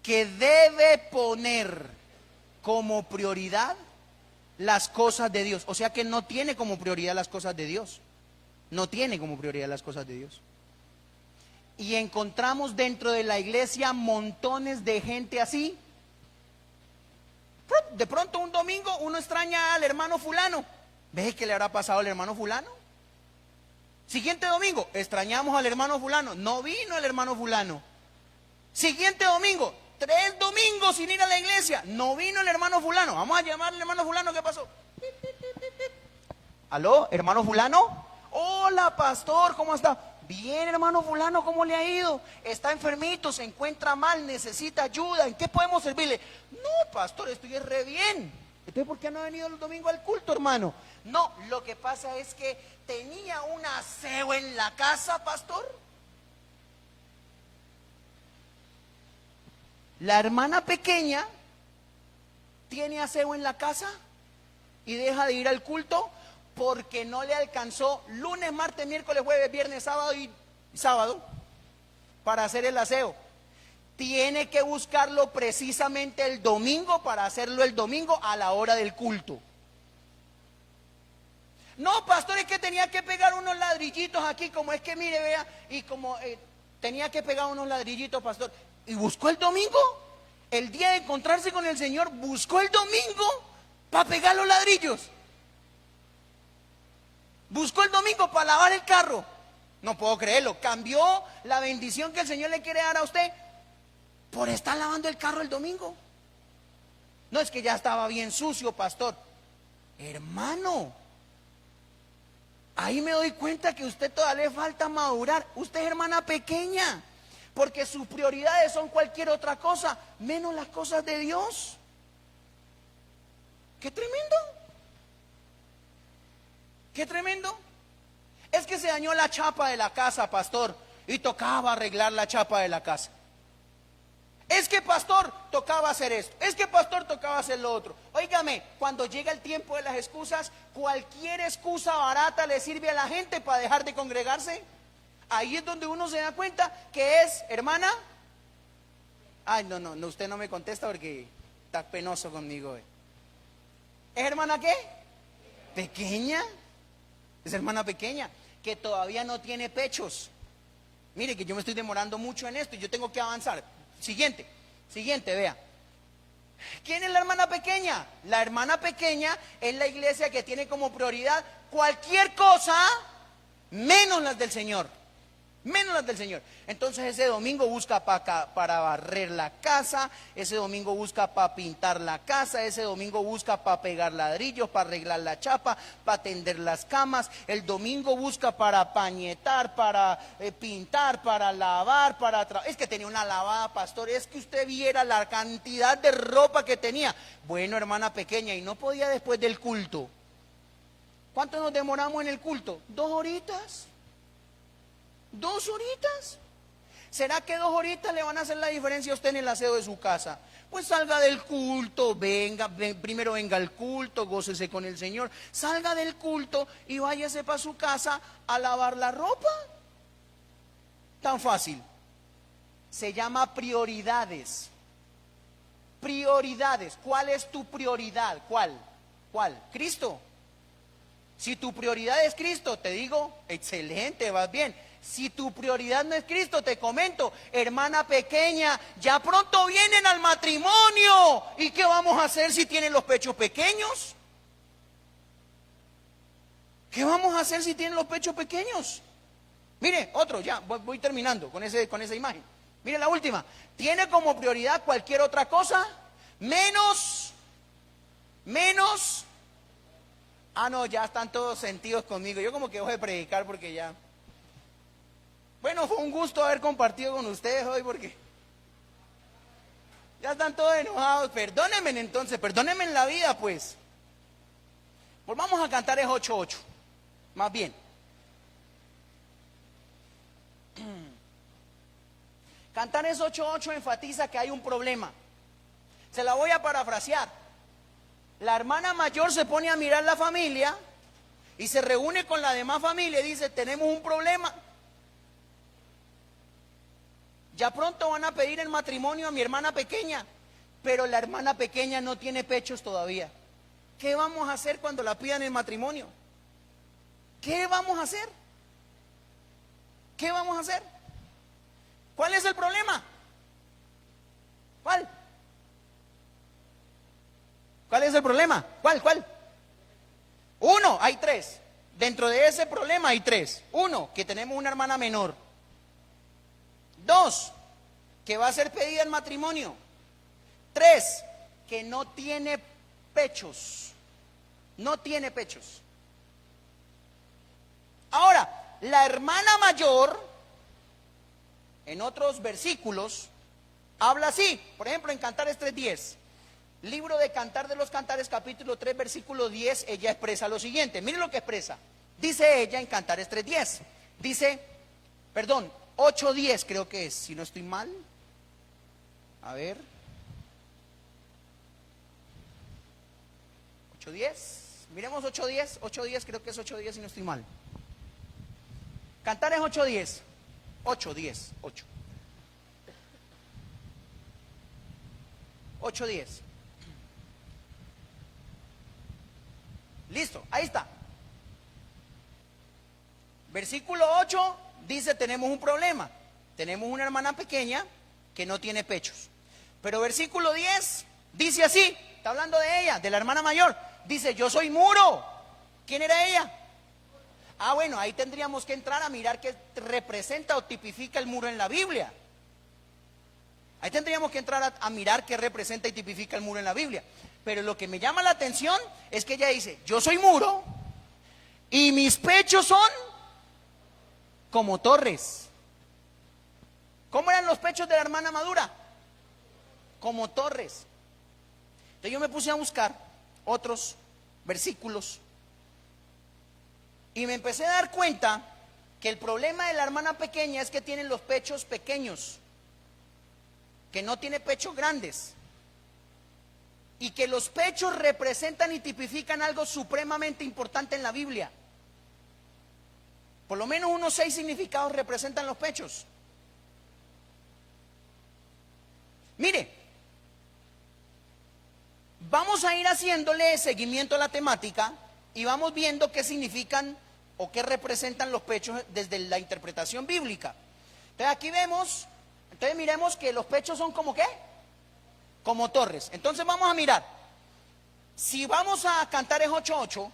que debe poner como prioridad las cosas de Dios. O sea que no tiene como prioridad las cosas de Dios. No tiene como prioridad las cosas de Dios. Y encontramos dentro de la iglesia montones de gente así. De pronto un domingo uno extraña al hermano fulano. ¿Ves qué le habrá pasado al hermano fulano? Siguiente domingo, extrañamos al hermano fulano. No vino el hermano fulano. Siguiente domingo, 3 domingos sin ir a la iglesia. No vino el hermano fulano. Vamos a llamar al hermano fulano, ¿qué pasó? ¿Aló, hermano fulano? Hola, pastor, ¿cómo está? Bien, hermano fulano, ¿cómo le ha ido? Está enfermito, se encuentra mal, necesita ayuda. ¿En qué podemos servirle? No, pastor, estoy re bien. Entonces, ¿por qué no ha venido el domingo al culto, hermano? No, lo que pasa es que tenía un aseo en la casa, pastor. La hermana pequeña tiene aseo en la casa y deja de ir al culto porque no le alcanzó lunes, martes, miércoles, jueves, viernes, sábado y sábado para hacer el aseo. Tiene que buscarlo precisamente el domingo para hacerlo el domingo a la hora del culto. No, pastor, es que tenía que pegar unos ladrillitos aquí, como es que mire, vea, y como tenía que pegar unos ladrillitos, pastor. Y buscó el domingo, el día de encontrarse con el Señor, buscó el domingo para pegar los ladrillos. Buscó el domingo para lavar el carro. No puedo creerlo. Cambió la bendición que el Señor le quiere dar a usted por estar lavando el carro el domingo. No, es que ya estaba bien sucio, pastor. Hermano, ahí me doy cuenta que a usted todavía le falta madurar. Usted es hermana pequeña, porque sus prioridades son cualquier otra cosa, menos las cosas de Dios. ¡Qué tremendo! ¡Qué tremendo! Es que se dañó la chapa de la casa, pastor, y tocaba arreglar la chapa de la casa. Es que, pastor, tocaba hacer esto. Es que, pastor, tocaba hacer lo otro. Óigame, cuando llega el tiempo de las excusas, cualquier excusa barata le sirve a la gente para dejar de congregarse. Ahí es donde uno se da cuenta que es, hermana. Ay, no, usted no me contesta porque está penoso conmigo. ¿Es hermana qué? Pequeña. Es hermana pequeña, que todavía no tiene pechos. Mire que yo me estoy demorando mucho en esto y yo tengo que avanzar. Siguiente, vea. ¿Quién es la hermana pequeña? La hermana pequeña es la iglesia que tiene como prioridad cualquier cosa menos las del Señor. Menos las del Señor. Entonces ese domingo busca para barrer la casa, ese domingo busca para pintar la casa, ese domingo busca para pegar ladrillos, para arreglar la chapa, para tender las camas, el domingo busca para pañetar, para pintar, para lavar, es que tenía una lavada, pastor, es que usted viera la cantidad de ropa que tenía. Bueno, hermana pequeña, y no podía después del culto. ¿Cuánto nos demoramos en el culto? 2 horitas. 2 horitas. ¿Será que 2 horitas le van a hacer la diferencia a usted en el aseo de su casa? Pues salga del culto, primero venga al culto, gócese con el Señor, salga del culto y váyase para su casa a lavar la ropa. Tan fácil. Se llama prioridades. Prioridades. ¿Cuál es tu prioridad? ¿Cuál? Cristo. Si tu prioridad es Cristo, te digo, excelente, vas bien. Si tu prioridad no es Cristo, te comento, hermana pequeña, ya pronto vienen al matrimonio. ¿Y qué vamos a hacer si tienen los pechos pequeños? ¿Qué vamos a hacer si tienen los pechos pequeños? Mire, otro, ya, voy terminando con esa imagen. Mire la última. Tiene como prioridad cualquier otra cosa, menos. Ah, no, ya están todos sentidos conmigo. Yo como que voy a predicar porque ya. Bueno, fue un gusto haber compartido con ustedes hoy porque ya están todos enojados. Perdónenme entonces, perdónenme en la vida pues. Volvamos a cantar es 8:8, más bien. Cantar es 8:8 enfatiza que hay un problema. Se la voy a parafrasear. La hermana mayor se pone a mirar la familia y se reúne con la demás familia y dice, tenemos un problema. Ya pronto van a pedir el matrimonio a mi hermana pequeña, pero la hermana pequeña no tiene pechos todavía. ¿Qué vamos a hacer cuando la pidan el matrimonio? ¿Qué vamos a hacer? ¿Qué vamos a hacer? ¿Cuál es el problema? ¿Cuál? ¿Cuál es el problema? ¿Cuál? Uno, hay tres. Dentro de ese problema hay tres. Uno, que tenemos una hermana menor. Dos, que va a ser pedida en matrimonio. Tres, que no tiene pechos. No tiene pechos. Ahora, la hermana mayor, en otros versículos, habla así. Por ejemplo, en Cantares 3:10. Libro de Cantar de los Cantares, capítulo 3, versículo 10, ella expresa lo siguiente. Miren lo que expresa. Dice ella en Cantares 3:10. Dice, 8:10 creo que es, si no estoy mal. A ver. 8:10. Miremos 8:10. 8:10 creo que es 8:10 si no estoy mal. Cantares 8:10. 8:10. 8:10. Listo, ahí está. Versículo 8 dice, tenemos un problema. Tenemos una hermana pequeña que no tiene pechos. Pero versículo 10 dice así, está hablando de ella, de la hermana mayor. Dice, yo soy muro. ¿Quién era ella? Ah, bueno, ahí tendríamos que entrar a mirar qué representa o tipifica el muro en la Biblia. Ahí tendríamos que entrar a mirar qué representa y tipifica el muro en la Biblia. Pero lo que me llama la atención es que ella dice, yo soy muro y mis pechos son como torres. ¿Cómo eran los pechos de la hermana madura? Como torres. Entonces yo me puse a buscar otros versículos y me empecé a dar cuenta que el problema de la hermana pequeña es que tienen los pechos pequeños, que no tiene pechos grandes, y que los pechos representan y tipifican algo supremamente importante en la Biblia. Por lo menos unos 6 significados representan los pechos. Mire, vamos a ir haciéndole seguimiento a la temática y vamos viendo qué significan o qué representan los pechos desde la interpretación bíblica. Entonces aquí vemos, entonces miremos que los pechos son como ¿qué? Como torres. Entonces vamos a mirar. Si vamos a Cantares 8:8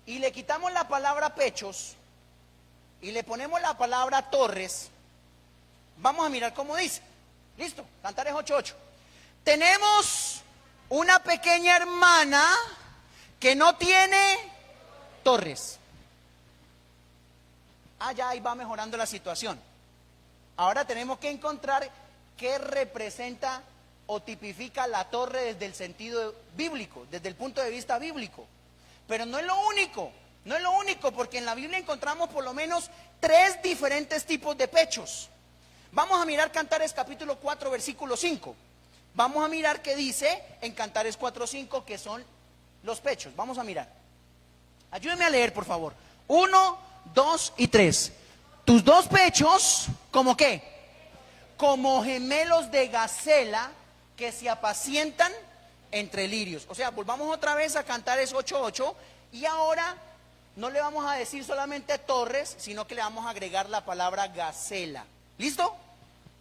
y le quitamos la palabra pechos y le ponemos la palabra torres, vamos a mirar cómo dice. Listo, Cantares 8:8. Tenemos una pequeña hermana que no tiene torres. Ah, ya ahí va mejorando la situación. Ahora tenemos que encontrar qué representa o tipifica la torre desde el sentido bíblico, desde el punto de vista bíblico. Pero no es lo único, porque en la Biblia encontramos por lo menos 3 diferentes tipos de pechos. Vamos a mirar Cantares capítulo 4, versículo 5. Vamos a mirar qué dice en Cantares 4:5 que son los pechos. Vamos a mirar. Ayúdenme a leer, por favor. 1, 2 y 3. Tus dos pechos, ¿como qué? Como gemelos de gacela que se apacientan entre lirios. O sea, volvamos otra vez a Cantares 8:8 y ahora no le vamos a decir solamente torres, sino que le vamos a agregar la palabra gacela. ¿Listo?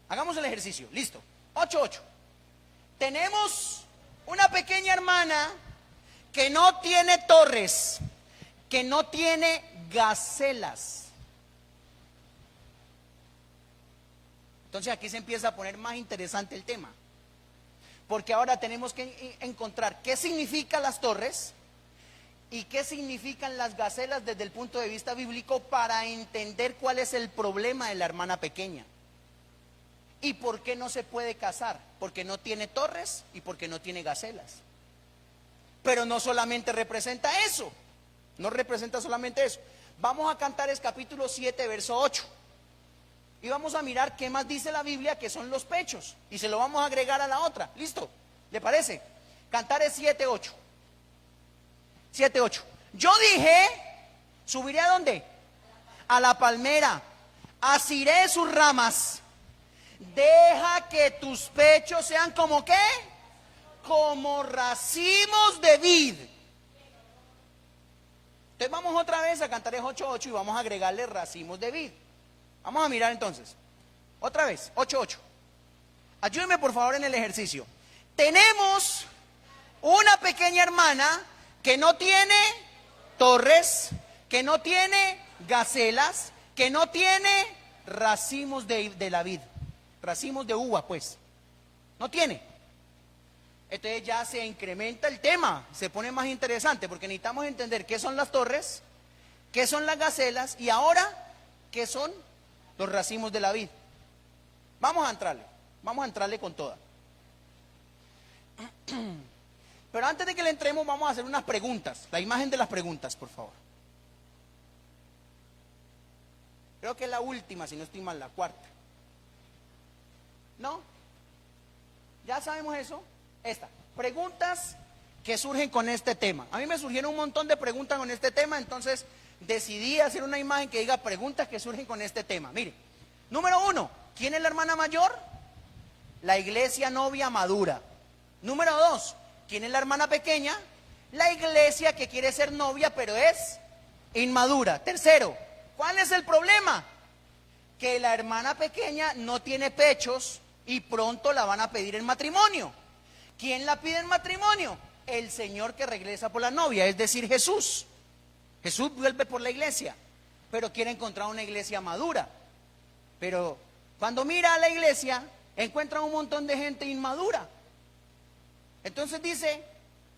Hagamos el ejercicio. Listo. 8:8. Tenemos una pequeña hermana que no tiene torres, que no tiene gacelas. Entonces aquí se empieza a poner más interesante el tema, porque ahora tenemos que encontrar qué significan las torres ¿Y qué significan las gacelas desde el punto de vista bíblico para entender cuál es el problema de la hermana pequeña? ¿Y por qué no se puede casar? Porque no tiene torres y porque no tiene gacelas. Pero no solamente representa eso, no representa solamente eso. Vamos a Cantares capítulo 7, verso 8. Y vamos a mirar qué más dice la Biblia que son los pechos. Y se lo vamos a agregar a la otra. ¿Listo? ¿Le parece? Cantares 7, 8. 7, 8. Yo dije, ¿subiré a dónde? A la palmera, asiré sus ramas. Deja que tus pechos sean como ¿qué? Como racimos de vid. Entonces vamos otra vez a Cantares 8:8 y vamos a agregarle racimos de vid. Vamos a mirar entonces. Otra vez, 8:8. Ayúdenme por favor en el ejercicio. Tenemos una pequeña hermana que no tiene torres, que no tiene gacelas, que no tiene racimos de la vid. Racimos de uva, pues. No tiene. Entonces ya se incrementa el tema, se pone más interesante, porque necesitamos entender qué son las torres, qué son las gacelas y ahora qué son los racimos de la vid. Vamos a entrarle con toda. Pero antes de que le entremos vamos a hacer unas preguntas, la imagen de las preguntas, por favor. Creo que es la última, si no estoy mal, la cuarta. ¿No? ¿Ya sabemos eso? Esta, preguntas que surgen con este tema. A mí me surgieron un montón de preguntas con este tema, entonces decidí hacer una imagen que diga preguntas que surgen con este tema. Mire, número 1, ¿quién es la hermana mayor? La iglesia novia madura. Número 2, ¿quién es la hermana pequeña? La iglesia que quiere ser novia pero es inmadura. Tercero, ¿cuál es el problema? Que la hermana pequeña no tiene pechos y pronto la van a pedir en matrimonio. ¿Quién la pide en matrimonio? El Señor que regresa por la novia, es decir, Jesús. Jesús vuelve por la iglesia, pero quiere encontrar una iglesia madura. Pero cuando mira a la iglesia, encuentra un montón de gente inmadura. Entonces dice,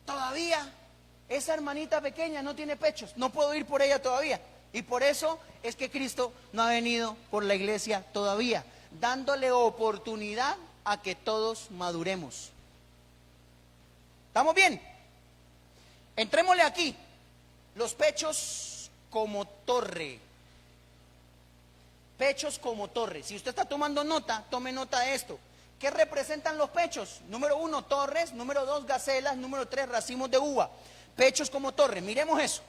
todavía esa hermanita pequeña no tiene pechos, no puedo ir por ella todavía. Y por eso es que Cristo no ha venido por la iglesia todavía, dándole oportunidad a que todos maduremos. ¿Estamos bien? Entrémosle aquí. Los pechos como torre. Pechos como torre. Si usted está tomando nota, tome nota de esto. ¿Qué representan los pechos? Número 1, torres. Número 2, gacelas. Número 3, racimos de uva. Pechos como torre. Miremos eso.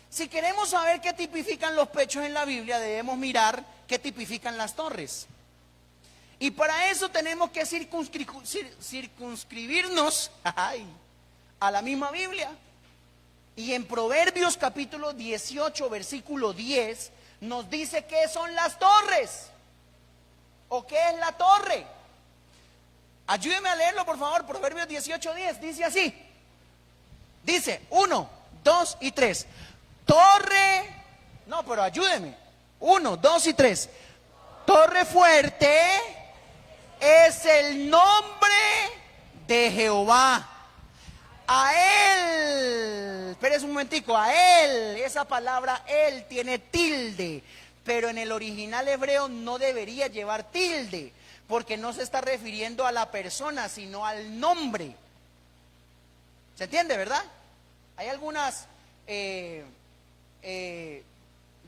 Si queremos saber qué tipifican los pechos en la Biblia, debemos mirar qué tipifican las torres. Y para eso tenemos que circunscribirnos a la misma Biblia. Y en Proverbios capítulo 18, versículo 10, nos dice qué son las torres. ¿O qué es la torre? Ayúdeme a leerlo, por favor. Proverbios 18, 10, dice así. Dice, 1, 2 y 3. Torre, no, pero ayúdeme. 1, 2 y 3. Torre fuerte es el nombre de Jehová. A él, espérese un momentico, a él, esa palabra él tiene tilde, pero en el original hebreo no debería llevar tilde, porque no se está refiriendo a la persona, sino al nombre. ¿Se entiende, verdad? Hay algunas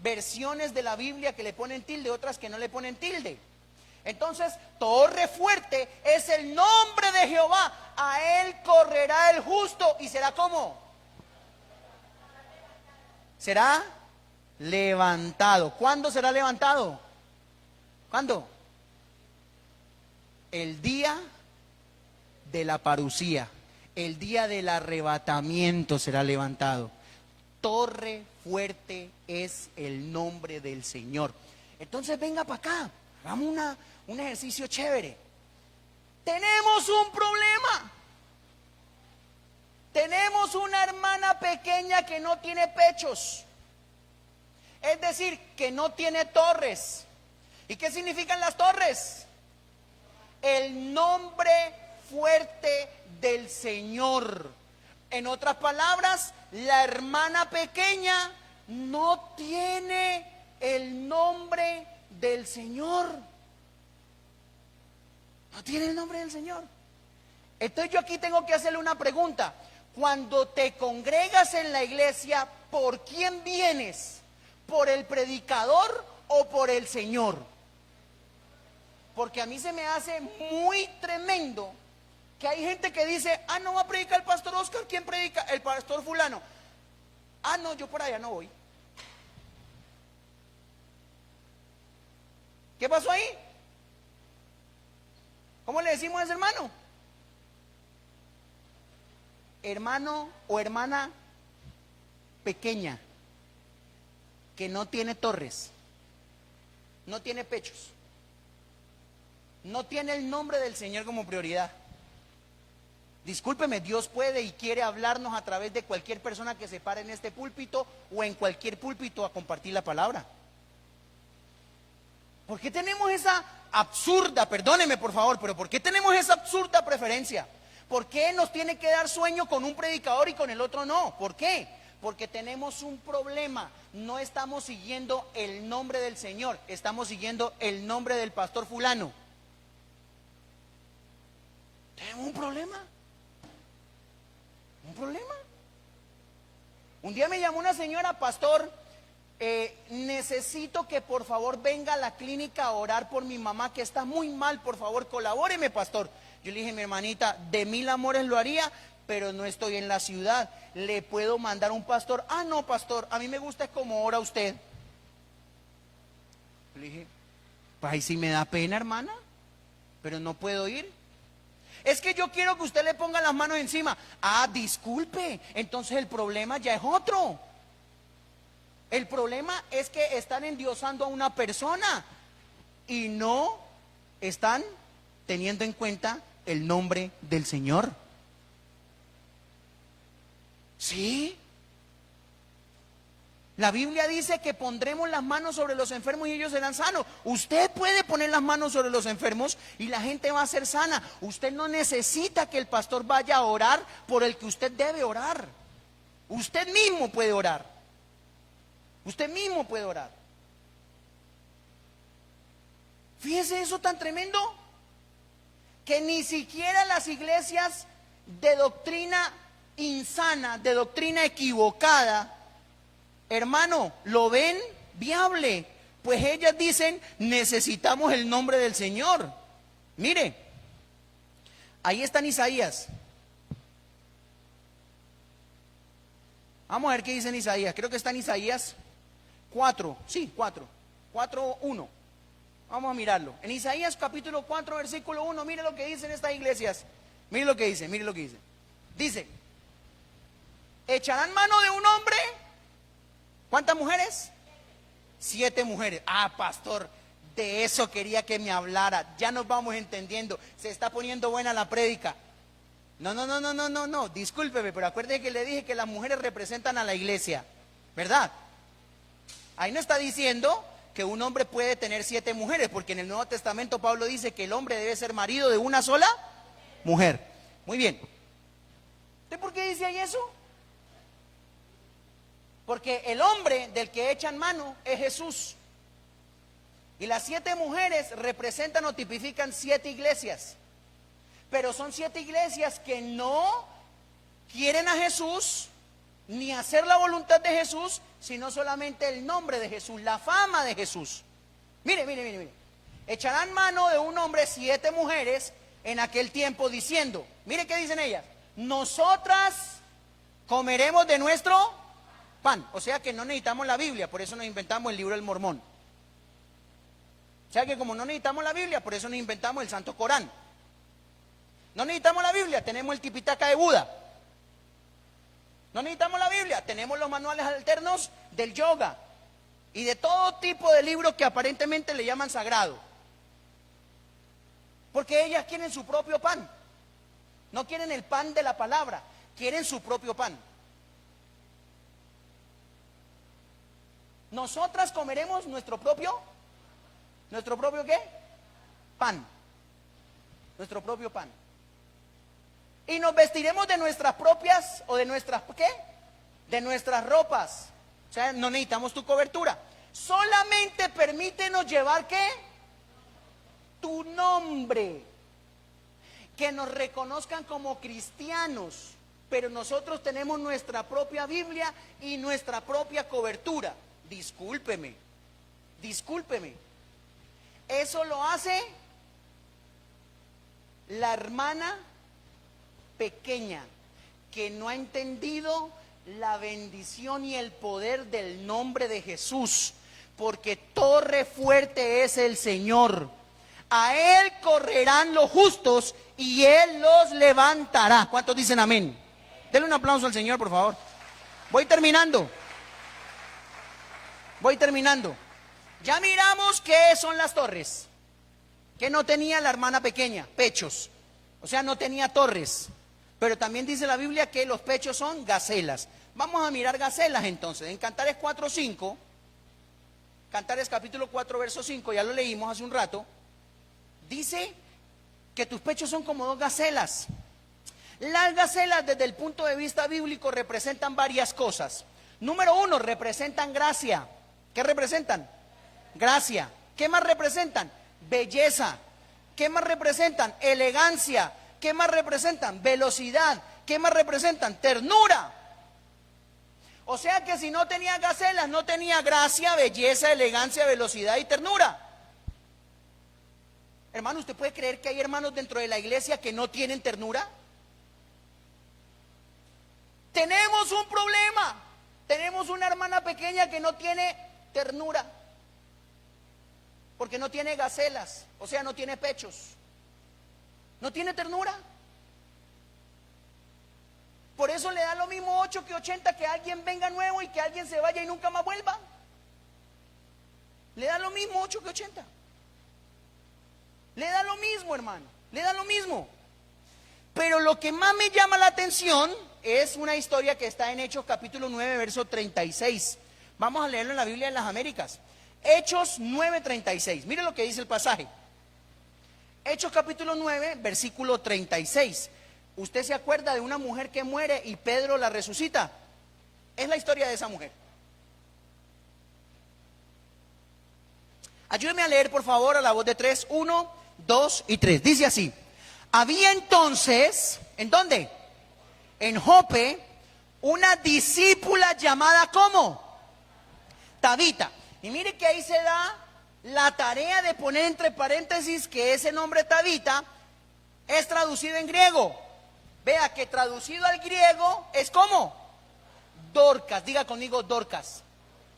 versiones de la Biblia que le ponen tilde, otras que no le ponen tilde. Entonces, torre fuerte es el nombre de Jehová. A él correrá el justo y será ¿cómo? Será levantado. ¿Cuándo será levantado? ¿Cuándo? El día de la parucía, el día del arrebatamiento será levantado. Torre fuerte es el nombre del Señor. Entonces venga para acá, hagamos un ejercicio chévere. Tenemos un problema. Tenemos una hermana pequeña que no tiene pechos. Es decir, que no tiene torres. ¿Y qué significan las torres? El nombre fuerte del Señor. En otras palabras, la hermana pequeña no tiene el nombre del Señor. No tiene el nombre del Señor. Entonces yo aquí tengo que hacerle una pregunta. Cuando te congregas en la iglesia, ¿por quién vienes? ¿Por el predicador o por el Señor? Porque a mí se me hace muy tremendo que hay gente que dice, ah, no va a predicar el pastor Oscar. ¿Quién predica? El pastor fulano. Ah, no, yo por allá no voy. ¿Qué pasó ahí? ¿Cómo le decimos a ese hermano? Hermano o hermana pequeña, que no tiene torres, no tiene pechos, no tiene el nombre del Señor como prioridad. Discúlpeme, Dios puede y quiere hablarnos a través de cualquier persona que se pare en este púlpito o en cualquier púlpito a compartir la palabra. ¿Por qué tenemos esa absurda, perdóneme por favor, pero por qué tenemos esa absurda preferencia? ¿Por qué nos tiene que dar sueño con un predicador y con el otro no? ¿Por qué? Porque tenemos un problema. No estamos siguiendo el nombre del Señor, estamos siguiendo el nombre del pastor fulano. Tenemos un problema. Un problema. Un día me llamó una señora, pastor, necesito que por favor venga a la clínica a orar por mi mamá que está muy mal, por favor colabóreme, pastor. Yo le dije, mi hermanita, de mil amores lo haría, pero no estoy en la ciudad, ¿le puedo mandar un pastor? Ah, no, pastor, a mí me gusta como ora usted. Le dije, pues ahí sí me da pena, hermana, pero no puedo ir. Es que yo quiero que usted le ponga las manos encima. Ah, disculpe, entonces el problema ya es otro. El problema es que están endiosando a una persona y no están teniendo en cuenta el nombre del Señor. ¿Sí? La Biblia dice que pondremos las manos sobre los enfermos y ellos serán sanos. Usted puede poner las manos sobre los enfermos y la gente va a ser sana. Usted no necesita que el pastor vaya a orar por el que usted debe orar. Usted mismo puede orar. Usted mismo puede orar. Fíjese eso tan tremendo, que ni siquiera las iglesias de doctrina insana, de doctrina equivocada, hermano, lo ven viable. Pues ellas dicen, necesitamos el nombre del Señor. Mire, ahí está en Isaías. Vamos a ver qué dice en Isaías. Creo que está en Isaías 4, sí, 4:1. Vamos a mirarlo. En Isaías capítulo 4, versículo 1, mire lo que dicen estas iglesias. Mire lo que dice, mire lo que dice. Dice, echarán mano de un hombre. ¿Cuántas mujeres? 7 mujeres. Ah, pastor, de eso quería que me hablara. Ya nos vamos entendiendo. Se está poniendo buena la prédica. No, discúlpeme, pero acuérdese que le dije que las mujeres representan a la iglesia, ¿verdad? Ahí no está diciendo que un hombre puede tener 7 mujeres, porque en el Nuevo Testamento Pablo dice que el hombre debe ser marido de una sola mujer. Muy bien. ¿Usted por qué dice ahí eso? Porque el hombre del que echan mano es Jesús. Y las 7 mujeres representan o tipifican 7 iglesias. Pero son 7 iglesias que no quieren a Jesús, ni hacer la voluntad de Jesús, sino solamente el nombre de Jesús, la fama de Jesús. Mire. Echarán mano de un hombre 7 mujeres en aquel tiempo diciendo, mire qué dicen ellas, nosotras comeremos de nuestro pan. O sea que no necesitamos la Biblia, por eso nos inventamos el libro del Mormón. O sea que como no necesitamos la Biblia, por eso nos inventamos el Santo Corán. No necesitamos la Biblia, tenemos el Tipitaka de Buda. No necesitamos la Biblia, tenemos los manuales alternos del yoga y de todo tipo de libros que aparentemente le llaman sagrado. Porque ellas quieren su propio pan. No quieren el pan de la palabra, quieren su propio pan. Nosotras comeremos nuestro propio ¿qué? Pan. Nuestro propio pan. Y nos vestiremos de nuestras propias, o de nuestras, ¿qué? De nuestras ropas. O sea, no necesitamos tu cobertura. Solamente permítenos llevar, ¿qué? Tu nombre. Que nos reconozcan como cristianos. Pero nosotros tenemos nuestra propia Biblia y nuestra propia cobertura. Discúlpeme. Eso lo hace la hermana pequeña, que no ha entendido la bendición y el poder del nombre de Jesús, porque torre fuerte es el Señor. A Él correrán los justos y Él los levantará. ¿Cuántos dicen amén? Denle un aplauso al Señor, por favor. Voy terminando. Ya miramos qué son las torres. Que no tenía la hermana pequeña, pechos. O sea, no tenía torres. Pero también dice la Biblia que los pechos son gacelas. Vamos a mirar gacelas entonces. En Cantares 4:5, Cantares capítulo 4, verso 5, ya lo leímos hace un rato. Dice que tus pechos son como dos gacelas. Las gacelas, desde el punto de vista bíblico, representan varias cosas. Número 1, representan gracia. ¿Qué representan? Gracia. ¿Qué más representan? Belleza. ¿Qué más representan? Elegancia. ¿Qué más representan? Velocidad. ¿Qué más representan? Ternura. O sea que si no tenía gacelas, no tenía gracia, belleza, elegancia, velocidad y ternura. Hermano, ¿usted puede creer que hay hermanos dentro de la iglesia que no tienen ternura? Tenemos un problema. Tenemos una hermana pequeña que no tiene ternura. Porque no tiene gacelas, o sea, no tiene pechos. No tiene ternura. Por eso le da lo mismo 8 que 80 que alguien venga nuevo y que alguien se vaya y nunca más vuelva. Le da lo mismo 8 que 80. Le da lo mismo, hermano. Le da lo mismo. Pero lo que más me llama la atención es una historia que está en Hechos capítulo 9, verso 36. Vamos a leerlo en la Biblia de las Américas. Hechos 9:36. Mire lo que dice el pasaje. Hechos capítulo 9, versículo 36. ¿Usted se acuerda de una mujer que muere y Pedro la resucita? Es la historia de esa mujer. Ayúdeme a leer, por favor, a la voz de 3. 1, 2 y 3. Dice así. Había entonces, ¿en dónde? En Jope, una discípula llamada ¿cómo? Tabita. Y mire que ahí se da la tarea de poner entre paréntesis que ese nombre Tabita es traducido en griego. Vea que traducido al griego es ¿cómo? Dorcas. Diga conmigo Dorcas.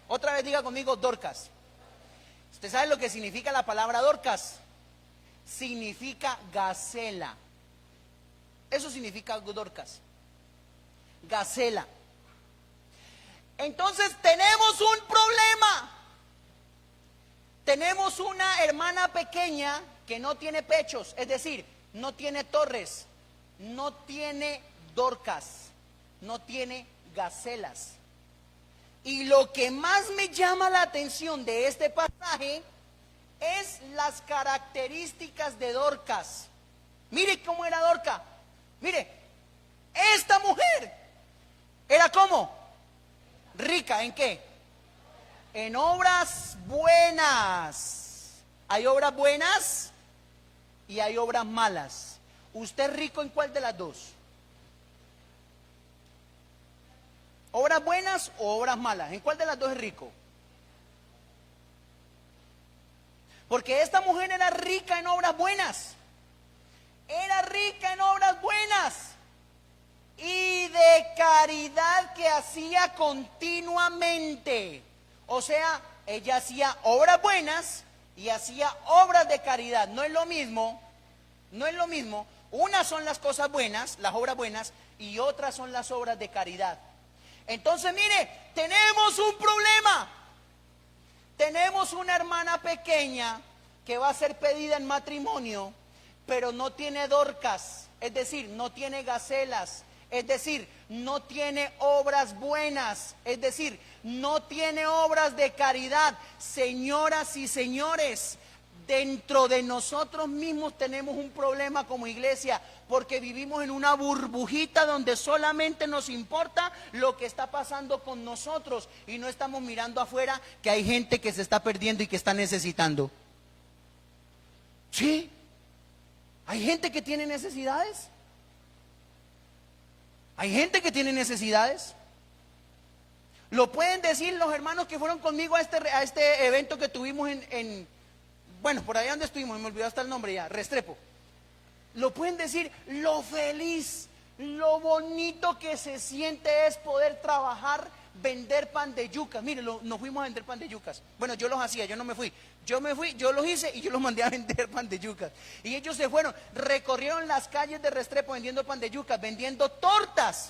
Otra vez diga conmigo Dorcas. ¿Usted sabe lo que significa la palabra Dorcas? Significa gacela. Eso significa Dorcas. Gacela. Entonces tenemos un problema. Tenemos una hermana pequeña que no tiene pechos, es decir, no tiene torres, no tiene Dorcas, no tiene gacelas. Y lo que más me llama la atención de este pasaje es las características de Dorcas. Mire cómo era Dorcas. Mire, esta mujer era ¿cómo? Rica, ¿en qué? En obras buenas. Hay obras buenas y hay obras malas. ¿Usted es rico en cuál de las dos? ¿Obras buenas o obras malas? ¿En cuál de las dos es rico? Porque esta mujer era rica en obras buenas. Era rica en obras buenas. Y de caridad que hacía continuamente. O sea, ella hacía obras buenas y hacía obras de caridad. No es lo mismo. No es lo mismo. Unas son las cosas buenas, las obras buenas, y otras son las obras de caridad. Entonces, mire, tenemos un problema. Tenemos una hermana pequeña que va a ser pedida en matrimonio, pero no tiene Dorcas, es decir, no tiene gacelas, es decir, no tiene obras buenas, es decir, no tiene obras de caridad. Señoras y señores, dentro de nosotros mismos tenemos un problema como iglesia, porque vivimos en una burbujita donde solamente nos importa lo que está pasando con nosotros y no estamos mirando afuera que hay gente que se está perdiendo y que está necesitando. Sí, hay gente que tiene necesidades. Hay gente que tiene necesidades. Lo pueden decir los hermanos que fueron conmigo a este evento que tuvimos bueno, por allá donde estuvimos, me olvidó hasta el nombre ya, Restrepo. Lo pueden decir, lo feliz, lo bonito que se siente es poder trabajar, vender pan de yucas. Mire, nos fuimos a vender pan de yucas. Bueno, yo los hacía, yo no me fui. Yo los hice y yo los mandé a vender pan de yucas. Y ellos se fueron, recorrieron las calles de Restrepo vendiendo pan de yucas, vendiendo tortas.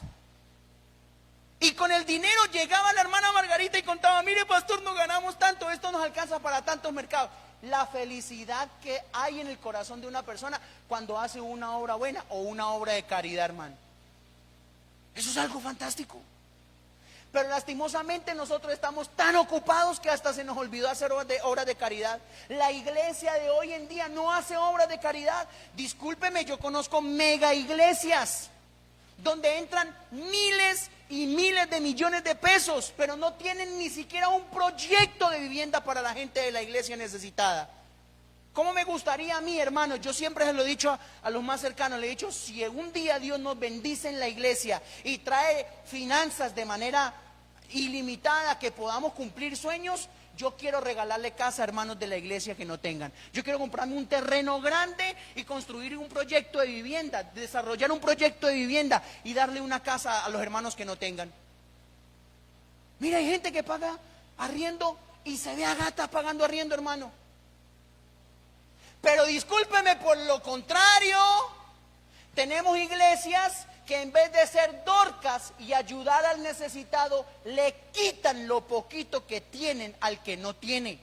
Y con el dinero llegaba la hermana Margarita y contaba, mire pastor, nos ganamos tanto, esto nos alcanza para tantos mercados. La felicidad que hay en el corazón de una persona cuando hace una obra buena o una obra de caridad, hermano. Eso es algo fantástico. Pero lastimosamente nosotros estamos tan ocupados que hasta se nos olvidó hacer obras de caridad. La iglesia de hoy en día no hace obras de caridad. Discúlpeme, yo conozco mega iglesias donde entran miles y miles de millones de pesos, pero no tienen ni siquiera un proyecto de vivienda para la gente de la iglesia necesitada. ¿Cómo me gustaría a mí, hermano? Yo siempre se lo he dicho a los más cercanos, le he dicho, si un día Dios nos bendice en la iglesia y trae finanzas de manera ilimitada que podamos cumplir sueños, yo quiero regalarle casa a hermanos de la iglesia que no tengan. Yo quiero comprarme un terreno grande y construir un proyecto de vivienda, desarrollar un proyecto de vivienda y darle una casa a los hermanos que no tengan. Mira, hay gente que paga arriendo y se ve a gata pagando arriendo, hermano. Pero discúlpeme, por lo contrario, tenemos iglesias que en vez de ser Dorcas y ayudar al necesitado, le quitan lo poquito que tienen al que no tiene.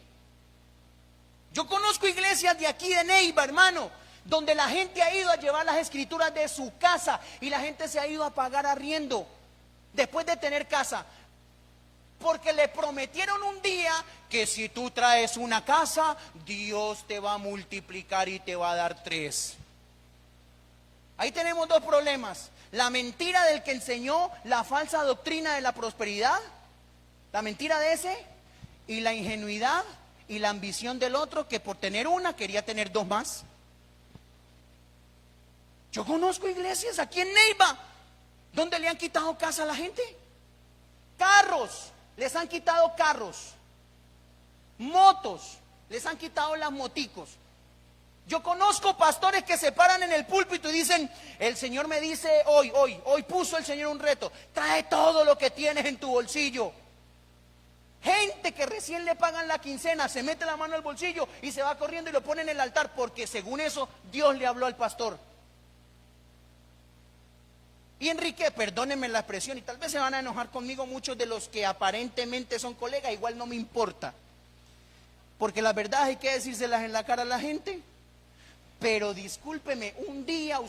Yo conozco iglesias de aquí de Neiva, hermano, donde la gente ha ido a llevar las escrituras de su casa y la gente se ha ido a pagar arriendo después de tener casa. Porque le prometieron un día que si tú traes una casa, Dios te va a multiplicar y te va a dar 3. Ahí tenemos dos problemas. La mentira del que enseñó la falsa doctrina de la prosperidad, la mentira de ese, y la ingenuidad y la ambición del otro que por tener una quería tener 2 más. Yo conozco iglesias aquí en Neiva donde le han quitado casa a la gente. Carros, les han quitado carros. Motos, les han quitado las moticos. Yo conozco pastores que se paran en el púlpito y dicen, el Señor me dice hoy puso el Señor un reto, trae todo lo que tienes en tu bolsillo. Gente que recién le pagan la quincena, se mete la mano al bolsillo y se va corriendo y lo pone en el altar, porque según eso Dios le habló al pastor. Y Enrique, perdónenme la expresión, y tal vez se van a enojar conmigo muchos de los que aparentemente son colegas, igual no me importa, porque la verdad hay que decírselas en la cara a la gente. Pero discúlpeme, un día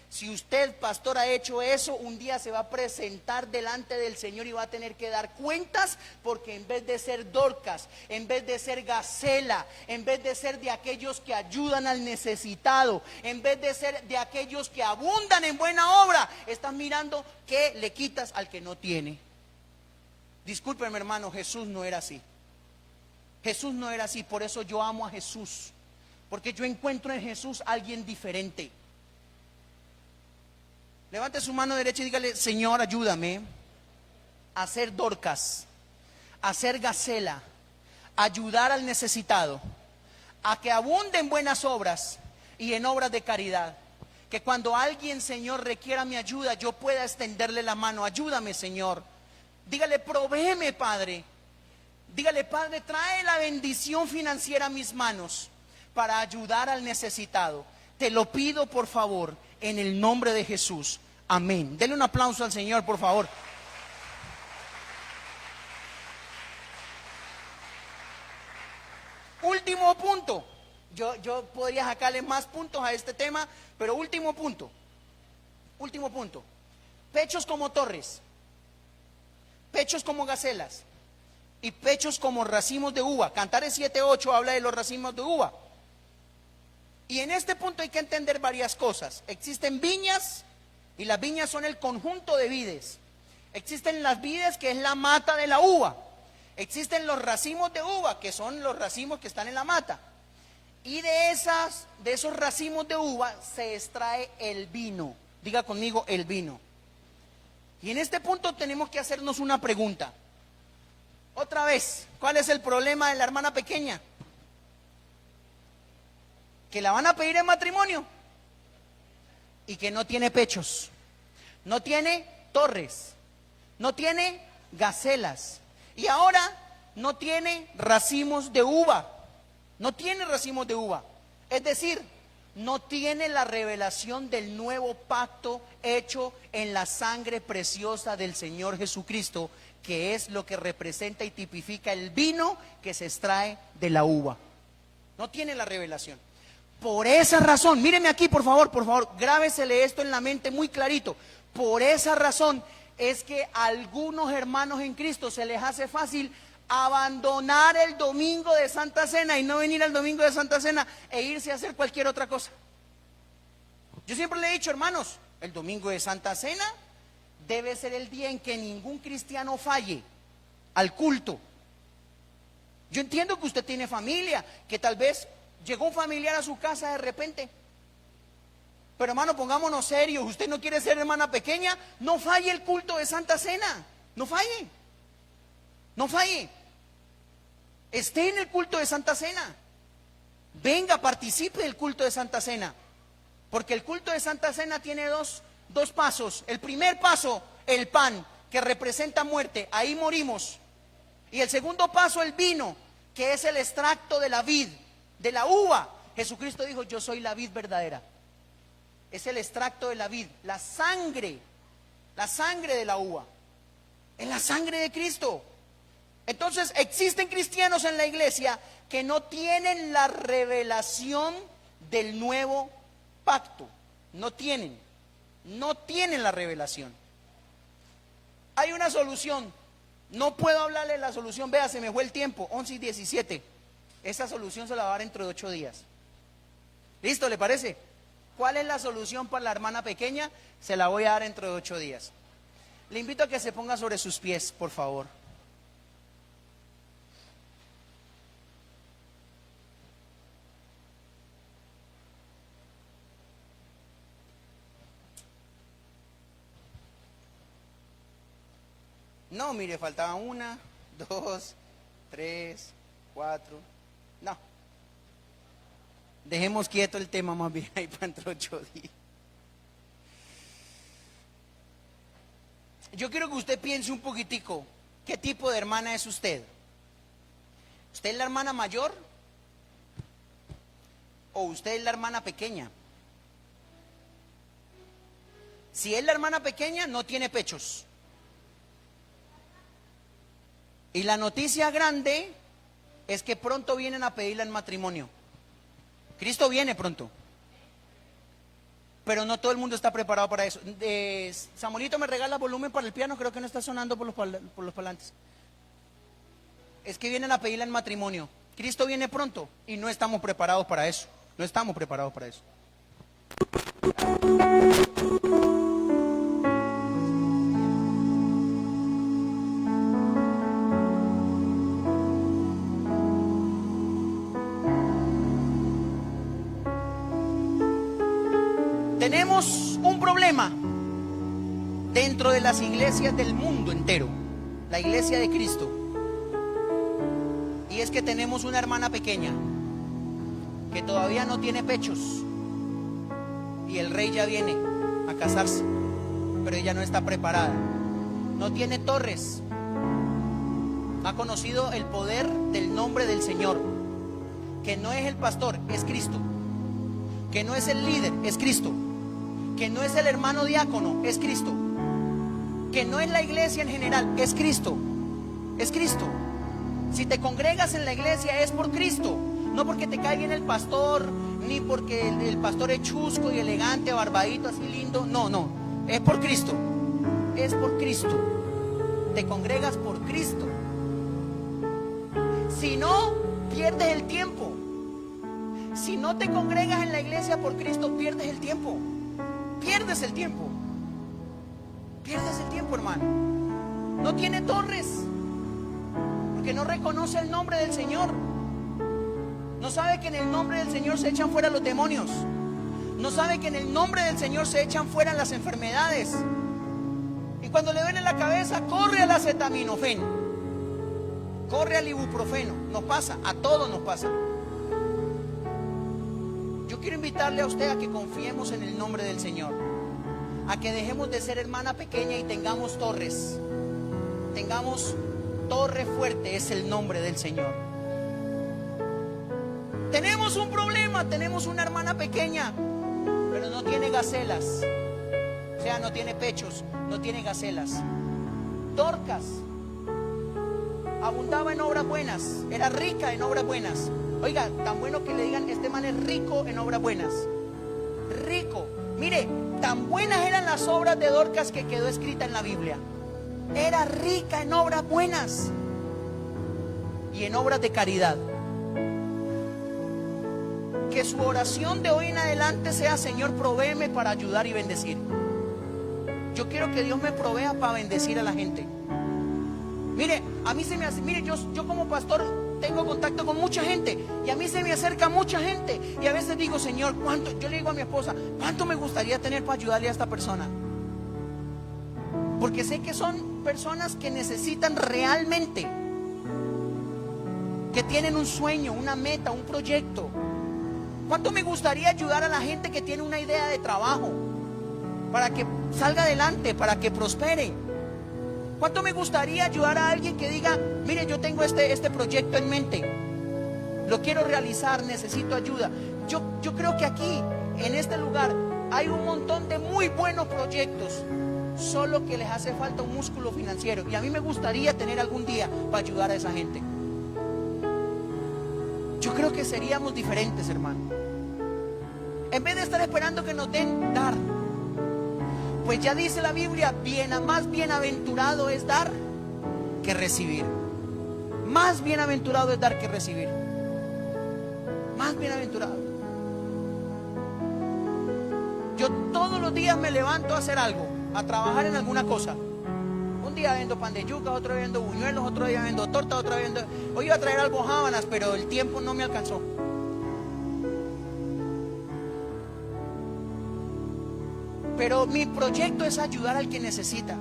si usted, pastor, ha hecho eso, un día se va a presentar delante del Señor y va a tener que dar cuentas, porque en vez de ser Dorcas, en vez de ser Gacela, en vez de ser de aquellos que ayudan al necesitado, en vez de ser de aquellos que abundan en buena obra, estás mirando qué le quitas al que no tiene. Discúlpeme, hermano, Jesús no era así. Jesús no era así, por eso yo amo a Jesús. Porque yo encuentro en Jesús a alguien diferente. Levante su mano derecha y dígale, Señor, ayúdame a ser Dorcas, a ser Gacela, a ayudar al necesitado, a que abunde en buenas obras y en obras de caridad. Que cuando alguien, Señor, requiera mi ayuda, yo pueda extenderle la mano. Ayúdame, Señor. Dígale, provéeme, Padre. Dígale, Padre, trae la bendición financiera a mis manos para ayudar al necesitado. Te lo pido, por favor, en el nombre de Jesús. Amén. Denle un aplauso al Señor, por favor. Último punto. Yo podría sacarle más puntos a este tema, pero último punto. Último punto. Pechos como torres, pechos como gacelas y pechos como racimos de uva. Cantares 7:8 habla de los racimos de uva. Y en este punto hay que entender varias cosas. Existen viñas, y las viñas son el conjunto de vides. Existen las vides, que es la mata de la uva. Existen los racimos de uva, que son los racimos que están en la mata. Y de esos racimos de uva se extrae el vino. Diga conmigo, el vino. Y en este punto tenemos que hacernos una pregunta. Otra vez, ¿cuál es el problema de la hermana pequeña? Que la van a pedir en matrimonio y que no tiene pechos, no tiene torres, no tiene gacelas, y ahora no tiene racimos de uva. No tiene racimos de uva. Es decir, no tiene la revelación del nuevo pacto hecho en la sangre preciosa del Señor Jesucristo, que es lo que representa y tipifica el vino que se extrae de la uva. No tiene la revelación. Por esa razón, míreme aquí por favor, grábesele esto en la mente muy clarito. Por esa razón es que a algunos hermanos en Cristo se les hace fácil abandonar el domingo de Santa Cena y no venir al domingo de Santa Cena e irse a hacer cualquier otra cosa. Yo siempre le he dicho, hermanos, el domingo de Santa Cena debe ser el día en que ningún cristiano falle al culto. Yo entiendo que usted tiene familia, que tal vez llegó un familiar a su casa de repente, pero hermano, pongámonos serios. Usted no quiere ser hermana pequeña, no falle el culto de Santa Cena, no falle. No falle. Esté en el culto de Santa Cena. Venga, participe del culto de Santa Cena. Porque el culto de Santa Cena tiene dos pasos. El primer paso, el pan, que representa muerte. Ahí morimos. Y el segundo paso, el vino, que es el extracto de la vid, de la uva. Jesucristo dijo, yo soy la vid verdadera. Es el extracto de la vid, la sangre de la uva. Es la sangre de Cristo. Entonces existen cristianos en la iglesia que no tienen la revelación del nuevo pacto. No tienen la revelación. Hay una solución. No puedo hablarle de la solución. Vea, se me fue el tiempo, 11:17. Esa solución se la va a dar dentro de 8 días. ¿Listo? ¿Le parece? ¿Cuál es la solución para la hermana pequeña? Se la voy a dar dentro de 8 días. Le invito a que se ponga sobre sus pies, por favor. No, mire, faltaba 1, 2, 3, 4. No. Dejemos quieto el tema más bien ahí para dentro de 8 días. Yo quiero que usted piense un poquitico, ¿qué tipo de hermana es usted? ¿Usted es la hermana mayor? ¿O usted es la hermana pequeña? Si es la hermana pequeña, no tiene pechos. Y la noticia grande es que pronto vienen a pedirla en matrimonio. Cristo viene pronto. Pero no todo el mundo está preparado para eso. Samuelito, ¿me regala volumen para el piano? Creo que no está sonando por los parlantes. Es que vienen a pedirla en matrimonio. Cristo viene pronto y no estamos preparados para eso. No estamos preparados para eso. Tenemos un problema dentro de las iglesias del mundo entero, la iglesia de Cristo, y es que tenemos una hermana pequeña que todavía no tiene pechos y el rey ya viene a casarse, pero ella no está preparada, no tiene torres, no ha conocido el poder del nombre del Señor, que no es el pastor, es Cristo, que no es el líder, es Cristo, que no es el hermano diácono, es Cristo, que no es la iglesia en general, es Cristo, es Cristo. Si te congregas en la iglesia es por Cristo, no porque te cae bien el pastor, ni porque el pastor es chusco y elegante, barbadito, así lindo, no, es por Cristo, es por Cristo, te congregas por Cristo. Si no, pierdes el tiempo. Si no te congregas en la iglesia por Cristo, pierdes el tiempo. Pierdes el tiempo. Pierdes el tiempo, hermano. No tiene torres, porque no reconoce el nombre del Señor. No sabe que en el nombre del Señor se echan fuera los demonios. No sabe que en el nombre del Señor se echan fuera las enfermedades. Y cuando le duele la cabeza, corre al acetaminofén, corre al ibuprofeno. Nos pasa, a todos nos pasa. Yo quiero invitarle a usted a que confiemos en el nombre del Señor, a que dejemos de ser hermana pequeña y tengamos torres. Tengamos torre fuerte, es el nombre del Señor. Tenemos un problema, tenemos una hermana pequeña, pero no tiene gacelas. O sea, no tiene pechos, no tiene gacelas. Dorcas abundaba en obras buenas, era rica en obras buenas. Oiga, tan bueno que le digan, este man es rico en obras buenas. Rico. Mire, tan buenas eran las obras de Dorcas que quedó escrita en la Biblia. Era rica en obras buenas y en obras de caridad. Que su oración de hoy en adelante sea: Señor, provéeme para ayudar y bendecir. Yo quiero que Dios me provea para bendecir a la gente. Mire, a mí se me hace, mire, yo como pastor tengo contacto con mucha gente y a mí se me acerca mucha gente y a veces digo: Señor, ¿cuánto? Yo le digo a mi esposa: ¿cuánto me gustaría tener para ayudarle a esta persona? Porque sé que son personas que necesitan realmente, que tienen un sueño, una meta, un proyecto. ¿Cuánto me gustaría ayudar a la gente que tiene una idea de trabajo para que salga adelante, para que prospere? ¿Cuánto me gustaría ayudar a alguien que diga: mire, yo tengo este proyecto en mente, lo quiero realizar, necesito ayuda? Yo creo que aquí, en este lugar, hay un montón de muy buenos proyectos, solo que les hace falta un músculo financiero. Y a mí me gustaría tener algún día para ayudar a esa gente. Yo creo que seríamos diferentes, hermano. En vez de estar esperando que nos den, dar. Pues ya dice la Biblia: más bienaventurado es dar que recibir. Más bienaventurado es dar que recibir. Más bienaventurado. Yo todos los días me levanto a hacer algo, a trabajar en alguna cosa. Un día vendo pan de yuca, otro día vendo buñuelos, otro día vendo torta, otro día vendo... Hoy iba a traer almojábanas, pero el tiempo no me alcanzó. Pero mi proyecto es ayudar al que necesita.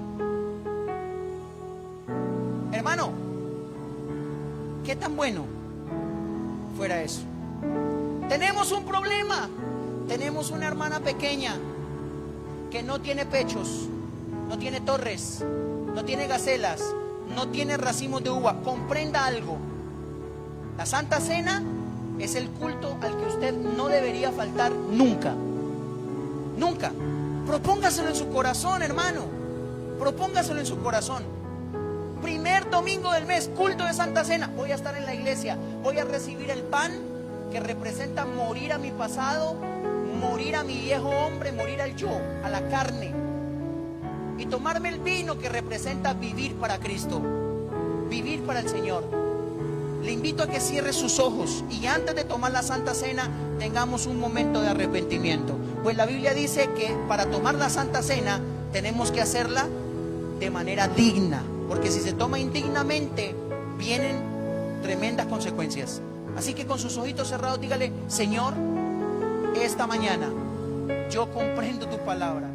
Hermano, ¿qué tan bueno fuera eso? Tenemos un problema. Tenemos una hermana pequeña que no tiene pechos, no tiene torres, no tiene gacelas, no tiene racimos de uva. Comprenda algo: la Santa Cena es el culto al que usted no debería faltar nunca. Nunca. Propóngaselo en su corazón, hermano. Propóngaselo en su corazón. Primer domingo del mes, culto de Santa Cena. Voy a estar en la iglesia, voy a recibir el pan que representa morir a mi pasado, morir a mi viejo hombre, morir al yo, a la carne, y tomarme el vino que representa vivir para Cristo, vivir para el Señor. Le invito a que cierre sus ojos y antes de tomar la Santa Cena tengamos un momento de arrepentimiento. Pues la Biblia dice que para tomar la Santa Cena tenemos que hacerla de manera digna, porque si se toma indignamente vienen tremendas consecuencias. Así que con sus ojitos cerrados dígale: Señor, esta mañana yo comprendo tu palabra.